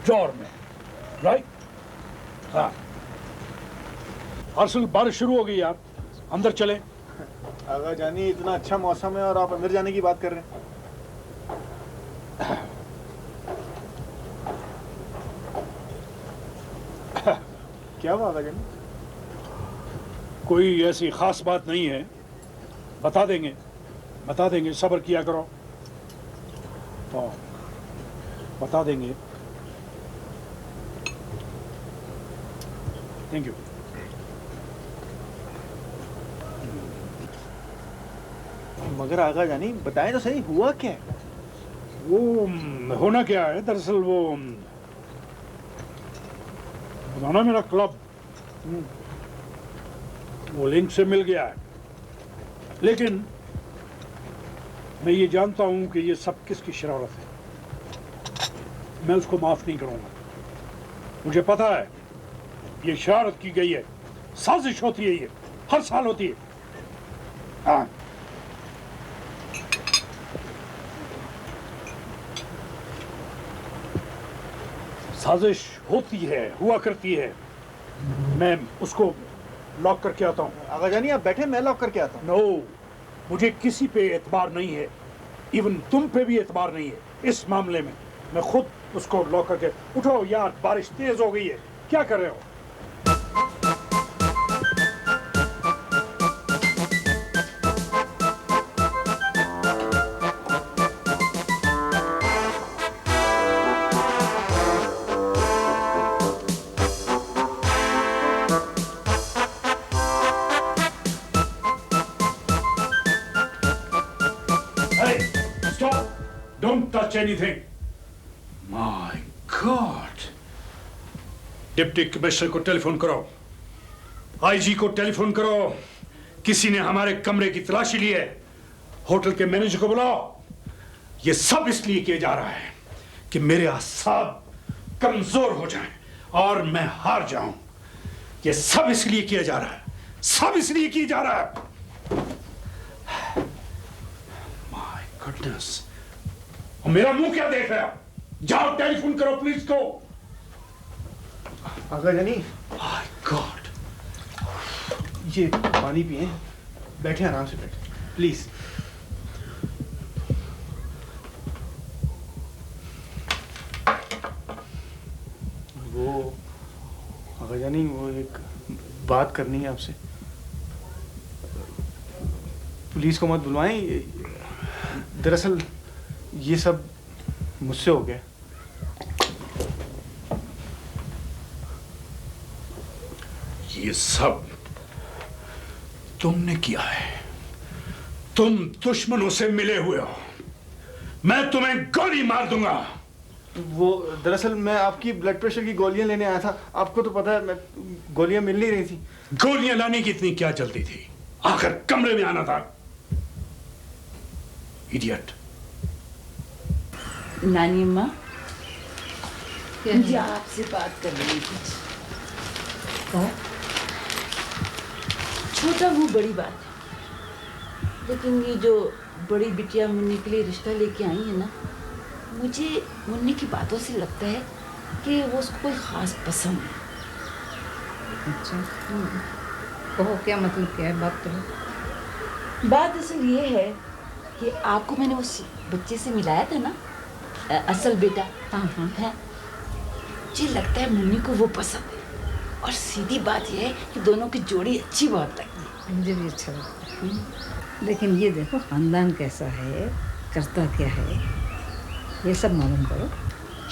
Speaker 7: ड्रॉर में, राइट? हाँ। असल बारिश शुरू हो गई यार, अंदर चले।
Speaker 1: आगा जानी, इतना अच्छा मौसम है और आप अंदर जाने की बात कर रहे हैं। क्या हुआ आगा जानी?
Speaker 7: कोई ऐसी खास बात नहीं है, बता देंगे, सब्र किया करो। तो बता देंगे। Thank you.
Speaker 1: मगर आगा जानी, बताएं तो सही, हुआ क्या है?
Speaker 7: वो होना क्या है, दरअसल वो बताना, मेरा क्लब वो लिंक से मिल गया है, लेकिन मैं ये जानता हूं कि ये सब किसकी शरारत है। मैं उसको माफ नहीं करूंगा। मुझे पता है ये शरारत की गई है, साजिश होती है, ये हर साल होती है। हाँ। साजिश होती है, हुआ करती है। मैं उसको लॉक करके आता हूँ।
Speaker 1: आगा जानी आप बैठे, मैं लॉक करके आता हूँ।
Speaker 7: नो, मुझे किसी पे एतबार नहीं है, इवन तुम पे भी एतबार नहीं है इस मामले में। मैं खुद उसको लॉक करके। उठो यार, बारिश तेज हो गई है, क्या कर रहे हो? Don't touch anything. My God! Deputy commissioner को टेलीफोन करो, आईजी को टेलीफोन करो। किसी ने हमारे कमरे की तलाशी ली है होटल के मैनेजर को बुलाओ। ये सब इसलिए किया जा रहा है कि मेरे असाब कमजोर हो जाएं और मैं हार जाऊं। ये सब इसलिए किया जा रहा है, सब इसलिए किया जा रहा है। माय गुडनेस, और मेरा मुंह क्या देख रहे हो? जाओ टेलीफोन करो पुलिस को।
Speaker 1: आगा जानी,
Speaker 7: माय गॉड,
Speaker 1: ये पानी पिए, बैठे आराम से बैठे प्लीज। वो आगा जानी, वो एक बात करनी है आपसे। पुलिस को मत बुलवाएं, दरअसल ये सब मुझसे हो गया।
Speaker 7: ये सब तुमने किया है। तुम दुश्मनों से मिले हुए हो। मैं तुम्हें गोली मार दूंगा।
Speaker 1: वो दरअसल मैं आपकी ब्लड प्रेशर की गोलियां लेने आया था। आपको तो पता है, मैं गोलियां मिल नहीं रही थी।
Speaker 7: गोलियां लाने की इतनी क्या जल्दी थी? आखिर कमरे में आना था। इडियट।
Speaker 8: नानी अम्मा, मुझे आपसे बात करनी है कुछ।
Speaker 10: कहो।
Speaker 8: छोटा वो बड़ी बात है, लेकिन ये जो बड़ी बिटिया मुन्नी के लिए रिश्ता लेके आई है ना, मुझे मुन्नी की बातों से लगता है कि वो उसको कोई खास पसंद है।
Speaker 10: अच्छा, कहो क्या मतलब, क्या है बात? करो।
Speaker 8: बात असल ये है कि आपको मैंने उस बच्चे से मिलाया था ना, असल बेटा।
Speaker 10: हाँ हाँ
Speaker 8: है, मुझे लगता है मुन्नी को वो पसंद है। और सीधी बात यह है कि दोनों की जोड़ी अच्छी बहुत लगती है।
Speaker 10: मुझे भी अच्छा लगता है। लेकिन ये देखो खानदान कैसा है, करता क्या है, ये सब मालूम करो।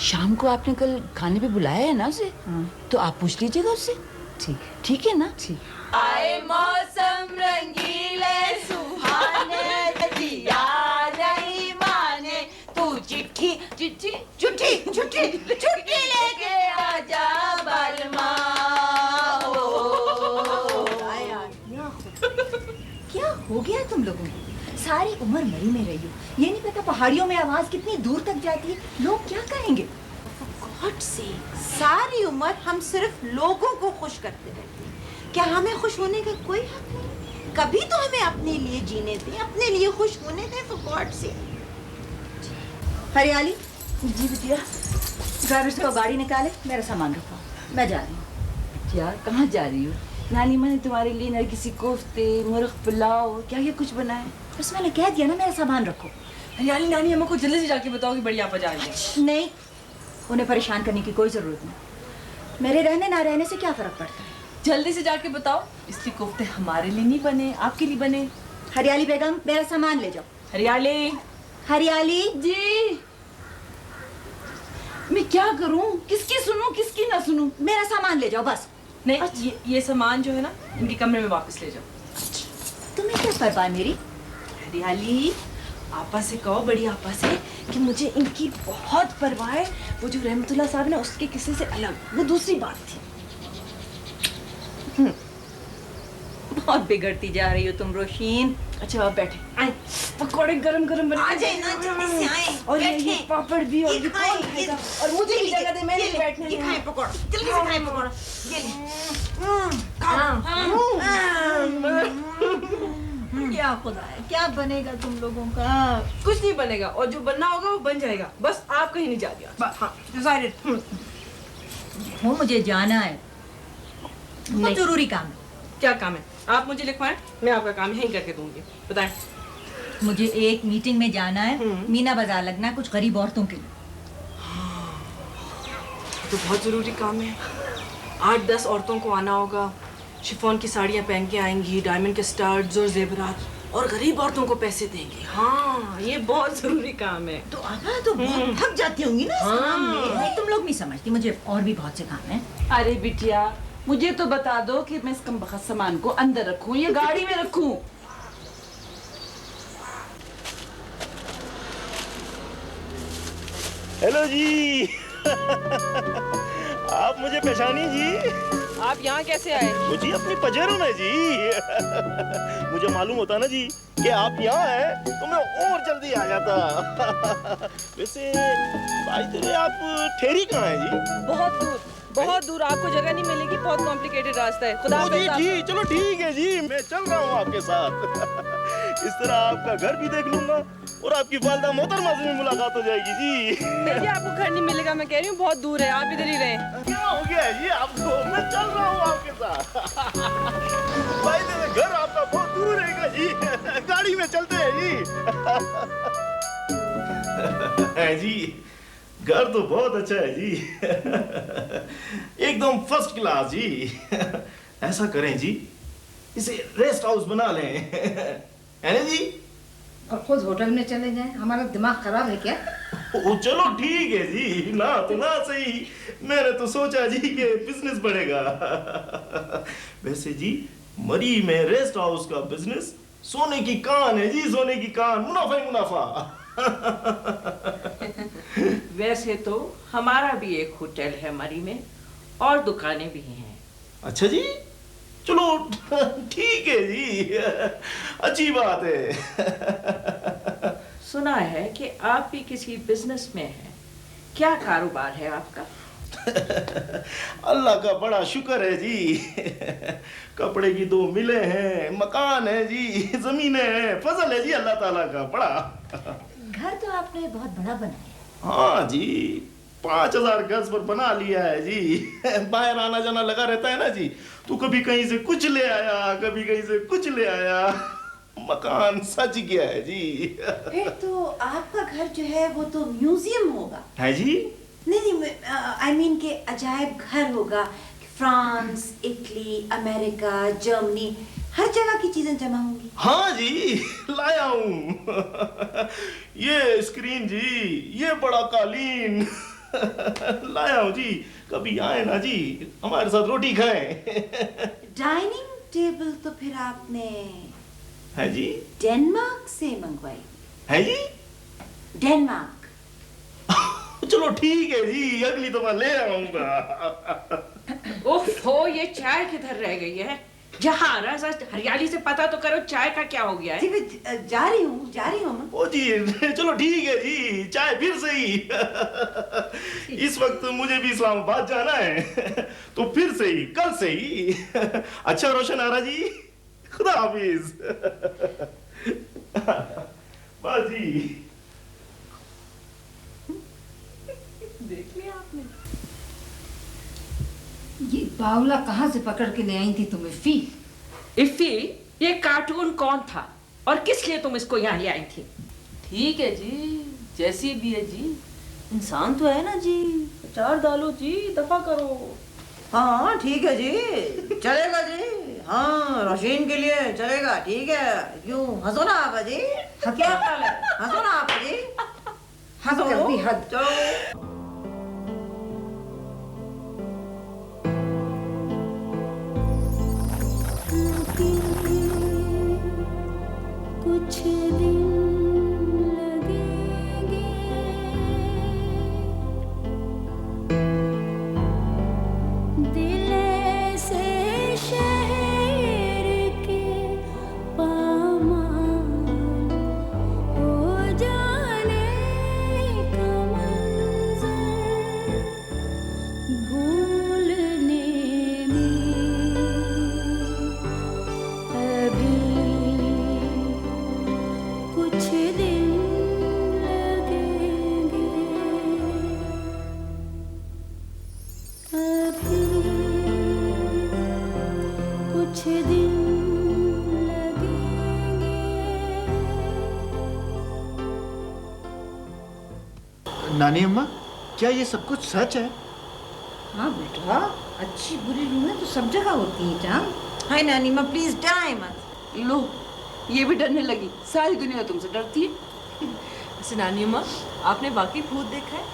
Speaker 8: शाम को आपने कल खाने पे बुलाया है ना उसे?
Speaker 10: हाँ।
Speaker 8: तो आप पूछ लीजिएगा उससे।
Speaker 10: ठीक है,
Speaker 8: ठीक है ना?
Speaker 10: ठीक।
Speaker 8: आए मौसम रंगीले सुहाने, दिया नहीं माने, तू चिट्ठी चिट्ठी चिट्ठी चिट्ठी चिट्ठी लेके आजा बालमा।
Speaker 5: क्या हो गया तुम लोगों को? सारी उम्र मरी में रही हो, ये नहीं पता पहाड़ियों में आवाज कितनी दूर तक जाती है, लोग क्या कहेंगे?
Speaker 4: गॉड से सारी उम्र हम सिर्फ लोगों को खुश करते रहते हैं, क्या हमें खुश होने का कोई हक नहीं? कभी तो हमें अपने लिए जीने दें, अपने लिए खुश होने दें, फॉर गॉड से।
Speaker 5: हरियाली,
Speaker 8: जी बिटिया।
Speaker 5: ड्राइवर से गाड़ी निकाले, मेरा सामान रखो, मैं जा रही हूँ।
Speaker 8: बिटिया कहाँ जा रही हो? नानी मैंने तुम्हारे लिए नरगिसी कोफ्ते, मुर्ग पुलाव, क्या ये कुछ बनाया?
Speaker 5: बस मैंने कह दिया ना, मेरा सामान रखो।
Speaker 12: हरियाली, नानी अम्मा को जल्दी से जाके बताओ कि बड़ी आपा जा रही है।
Speaker 5: नहीं, उन्हें परेशान करने की कोई जरूरत नहीं। मेरे रहने ना रहने से क्या फर्क पड़ता है?
Speaker 12: जल्दी से जाके बताओ, इसलिए कोफ्ते हमारे लिए नहीं बने, आपके लिए बने।
Speaker 5: हरियाली बेगम, मेरा सामान ले जाओ।
Speaker 12: हरियाली।
Speaker 5: हरियाली
Speaker 12: जी। मैं क्या करूं, किसकी सुनूं किसकी ना सुनूं?
Speaker 5: मेरा सामान ले जाओ बस।
Speaker 12: नहीं, ये सामान जो है ना, इनके कमरे में वापस ले जाओ।
Speaker 5: तुम्हें क्या परवाह मेरी?
Speaker 12: हरियाली, आपा से कहो, बड़ी आपा से, कि मुझे इनकी बहुत परवाह है। वो जो रहमतुल्लाह साहब ना, उसके किस्से से अलग, वो दूसरी बात थी।
Speaker 5: बहुत बिगड़ती जा रही हो तुम रोशीन।
Speaker 12: अच्छा आप बैठे, आए पकौड़े गरम गरम बने।
Speaker 4: आ जाए ना, जल्दी से आए,
Speaker 12: और ये
Speaker 4: बैठे।
Speaker 12: पापड़ भी, और ये
Speaker 4: खाएं,
Speaker 12: कौन खाएगा? और मुझे भी जगह दे, मैंने भी बैठने
Speaker 4: ये
Speaker 12: देना।
Speaker 4: खाएं पकौड़ा, जल्दी से खाएं पकौड़ा। ये ले।
Speaker 5: क्या खुदा है, क्या बनेगा तुम लोगों का?
Speaker 12: कुछ नहीं बनेगा, और जो बनना होगा वो बन जाएगा। बस आप कहीं नहीं जाते। हाँ, डिसाइडेड।
Speaker 5: वो मुझे जाना है, बहुत जरूरी काम है।
Speaker 12: क्या काम है? आप मुझे लिखवाएं, मैं आपका काम यहीं करके दूंगी। बताएं।
Speaker 5: मुझे एक मीटिंग में जाना है, मीना बाजार लगना है कुछ गरीब औरतों के लिए।
Speaker 12: तो बहुत जरूरी काम है। 8-10 औरतों को आना होगा, शिफॉन की साड़ियाँ पहन के आएंगी, डायमंड के स्टड्स और जेवरात, और गरीब औरतों को पैसे देंगी। हाँ, ये बहुत जरूरी काम है।
Speaker 5: तो आभा तो बहुत थक जाती होंगी ना इस काम में। नहीं, तुम लोग नहीं समझती, मुझे और भी बहुत से काम है।
Speaker 8: अरे बिटिया, मुझे तो बता दो कि मैं इस कमबख्त सामान को अंदर रखूं या गाड़ी में रखूं?
Speaker 2: हेलो जी। आप मुझे पहचानी जी?
Speaker 12: आप यहाँ कैसे आए?
Speaker 2: वो जी अपनी पजेरों में जी। मुझे मालूम होता ना जी कि आप यहाँ हैं तो मैं और जल्दी आ जाता। वैसे भाई तेरे आप ठहरी कहाँ हैं जी?
Speaker 12: बहुत दूर आपको जगह नहीं मिलेगी, बहुत कॉम्प्लिकेटेड रास्ता है। खुदा हाफिज़ आप।
Speaker 2: जी चलो ठीक है जी, मैं चल रहा हूँ आपके साथ। इस तरह आपका घर भी देख लूंगा और आपकी वालदा मोहतरमा से भी मुलाकात हो जाएगी जी।
Speaker 12: नहीं जी, आपको घर नहीं मिलेगा, मैं कह रही हूँ बहुत दूर है, आप इधर ही रहें।
Speaker 2: क्या हो गया है जी आपको? मैं चल रहा हूँ आपके साथ। भाई तेरे घर आपका बहुत दूर रहेगा जी, गाड़ी में चलते हैं जी। है जी, घर तो बहुत अच्छा है जी, एकदम फर्स्ट क्लास जी। ऐसा करें जी, इसे रेस्ट हाउस बना लें, है ना जी?
Speaker 10: और खुद होटल में चले जाएं, हमारा दिमाग खराब है क्या?
Speaker 2: ओ चलो ठीक है जी, ना तो ना सही, मैंने तो सोचा जी कि बिजनेस बढ़ेगा। वैसे जी मरी में रेस्ट हाउस का बिजनेस सोने की कान है जी, सोने की कान, मुनाफा ही मुनाफा।
Speaker 9: वैसे तो हमारा भी एक होटल है मरी में और दुकानें भी हैं।
Speaker 2: अच्छा जी, चलो ठीक है जी, अच्छी बात है।
Speaker 9: सुना है कि आप भी किसी बिजनेस में हैं, क्या कारोबार है आपका?
Speaker 2: अल्लाह का बड़ा शुक्र है जी, कपड़े की 2 मिलें हैं, मकान है जी, जमीनें हैं, फजल है जी अल्लाह ताला का बड़ा।
Speaker 5: घर तो आपने बहुत बड़ा बनाया।
Speaker 2: हाँ जी, 5000 गज पर बना लिया है जी। बाहर आना जाना लगा रहता है ना जी, तो कभी कहीं से कुछ ले आया, कभी कहीं से कुछ ले आया, मकान सज गया है जी।
Speaker 4: फिर तो आपका घर जो है वो तो म्यूजियम होगा।
Speaker 2: है जी?
Speaker 4: नहीं, आई मीन के अजायब घर होगा। फ्रांस, इटली, अमेरिका, जर्मनी, हर जगह की चीजें जमा होंगी।
Speaker 2: हाँ जी, लाया हूँ। ये स्क्रीन जी, ये बड़ा कालीन लाया हूँ जी, कभी आए ना जी, हमारे साथ रोटी खाएं।
Speaker 4: डाइनिंग टेबल तो फिर आपने
Speaker 2: है जी?
Speaker 4: डेनमार्क से मंगवाई?
Speaker 2: है जी?
Speaker 4: डेनमार्क।
Speaker 2: चलो ठीक है जी, अगली दफा ले आऊंगा।
Speaker 9: ओफो, ये चाय किधर रह गई है? जहाँ रहा हरियाली से पता तो करो चाय का क्या हो गया है?
Speaker 4: जी मैं जा रही हूँ।
Speaker 2: ओ जी चलो ठीक है जी, चाय फिर से ही। इस वक्त मुझे भी इस्लामाबाद जाना है, तो फिर से ही, कल से ही। अच्छा रोशन आरा जी, खुदा हाफिज। बस जी।
Speaker 12: देख लिया आपने?
Speaker 10: ये बावला कहाँ से पकड़ के ले आई थी तुम इफ़ी?
Speaker 9: इफ़ी, ये कार्टून कौन था और किस लिए तुम इसको यहाँ ले आई थी?
Speaker 12: ठीक है जी, जैसी भी है जी, इंसान तो है ना जी, अचार डालो जी, दफा करो।
Speaker 13: हाँ ठीक है जी, चलेगा जी। हाँ रोशीन के लिए चलेगा, ठीक है। क्यों हंसो ना आप जी, क्या हाल है? हंसो ना आप जी,
Speaker 10: हद कर दी हद।
Speaker 13: चलो।
Speaker 11: कुछ दिन लगेंगे, दिल से शहर के पामाल हो जाने का मंज़र भूलने में अभी कुछ दिन लगेंगे, अभी कुछ दिन लगेंगे।
Speaker 1: नानी अम्मा, क्या ये सब कुछ सच है?
Speaker 10: हाँ बेटा, अच्छी बुरी रूहें तो सब जगह होती हैं जान।
Speaker 13: हाय नानी माँ, प्लीज डराए मत।
Speaker 8: लो, ये भी डरने लगी, सारी दुनिया तुमसे डरती है।
Speaker 12: वैसे नानी अम्मा, आपने वाकई भूत देखा है?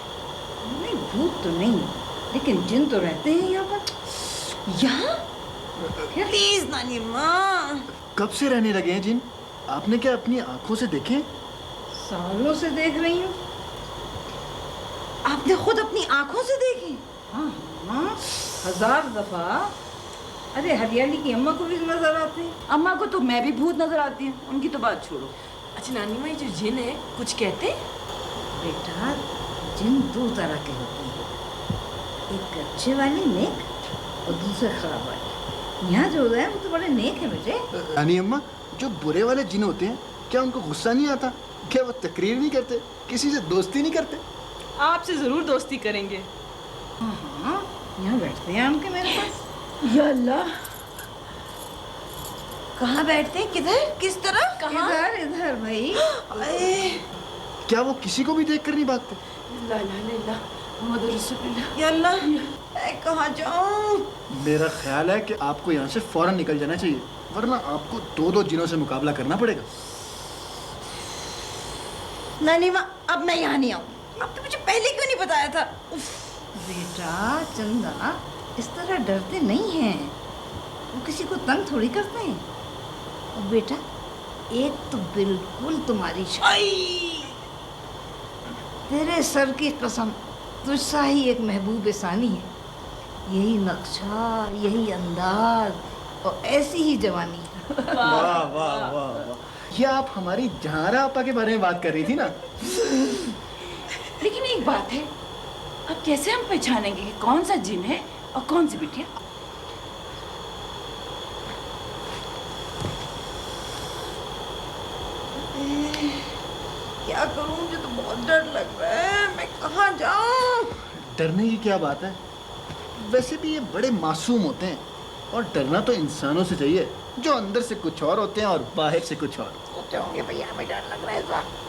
Speaker 10: नहीं भूत तो नहीं, लेकिन जिन तो रहते हैं यहाँ पर।
Speaker 13: यहाँ? प्लीज नानी माँ।
Speaker 1: कब से रहने लगे हैं जिन? आपने क्या अपनी आंखों से देखे?
Speaker 10: सालों से देख रही हूँ।
Speaker 13: आपने खुद अपनी आंखों से देखी?
Speaker 10: हाँ हाँ, 1000 दफा। अरे हरियाली की अम्मा को भी नजर आते हैं।
Speaker 8: अम्मा को तो मैं भी भूत नजर आती हूँ, उनकी तो बात छोड़ो।
Speaker 12: अच्छा नानी माँ, ये जो जिन है कुछ कहते?
Speaker 10: बेटा जिन दो तरह के होते हैं, एक अच्छे वाले नेक और दूसरे खराब वाले। यहाँ जो है वो तो बड़े नेक है बेटे।
Speaker 1: रानी अम्मा, जो बुरे वाले जिन होते हैं क्या उनको गुस्सा नहीं आता? क्या वो तकरीर नहीं करते, किसी से दोस्ती नहीं करते?
Speaker 12: आपसे जरूर दोस्ती करेंगे।
Speaker 10: हाँ यहाँ बैठते हैं आम के मेरे पास।
Speaker 8: या अल्लाह, कहाँ बैठते हैं? किधर? किस तरफ? कहाँ?
Speaker 10: इधर इधर भाई।
Speaker 1: क्या वो किसी को भी देख कर नहीं भागते?
Speaker 8: ला ला ला ला, मोहम्मद रसूलुल्लाह।
Speaker 13: या अल्लाह, मैं कहाँ जाऊँ?
Speaker 1: मेरा ख्याल है कि आपको यहाँ से फौरन निकल जाना चाहिए, वरना आपको दो दो जिनों से मुकाबला करना पड़ेगा।
Speaker 13: नानी माँ, अब मैं यहाँ नहीं आऊँ। अब तो मुझे पहले क्यों नहीं बताया था?
Speaker 10: बेटा चंदा इस तरह डरते नहीं हैं, वो किसी को तंग थोड़ी करते हैं। और बेटा एक तो बिल्कुल तुम्हारी तेरे सर की कसम, तुझसा ही एक महबूब सानी है। यही नक्शा, यही अंदाज और ऐसी ही जवानी।
Speaker 1: वाह वाह वाह वाह, ये आप हमारी जहारा आपा के बारे में बात कर रही थी ना?
Speaker 8: लेकिन एक बात है, अब कैसे हम पहचानेंगे कि कौन सा जिन है और कौन सी बिटिया?
Speaker 13: क्या करूँ? मुझे तो बहुत डर लग रहा है। मैं कहाँ जाऊँ?
Speaker 1: डरने की क्या बात है? वैसे भी ये बड़े मासूम होते हैं, और डरना तो इंसानों से चाहिए जो अंदर से कुछ और होते हैं और बाहर से कुछ और।
Speaker 13: होंगे भैया, हमें डर लग रहा है।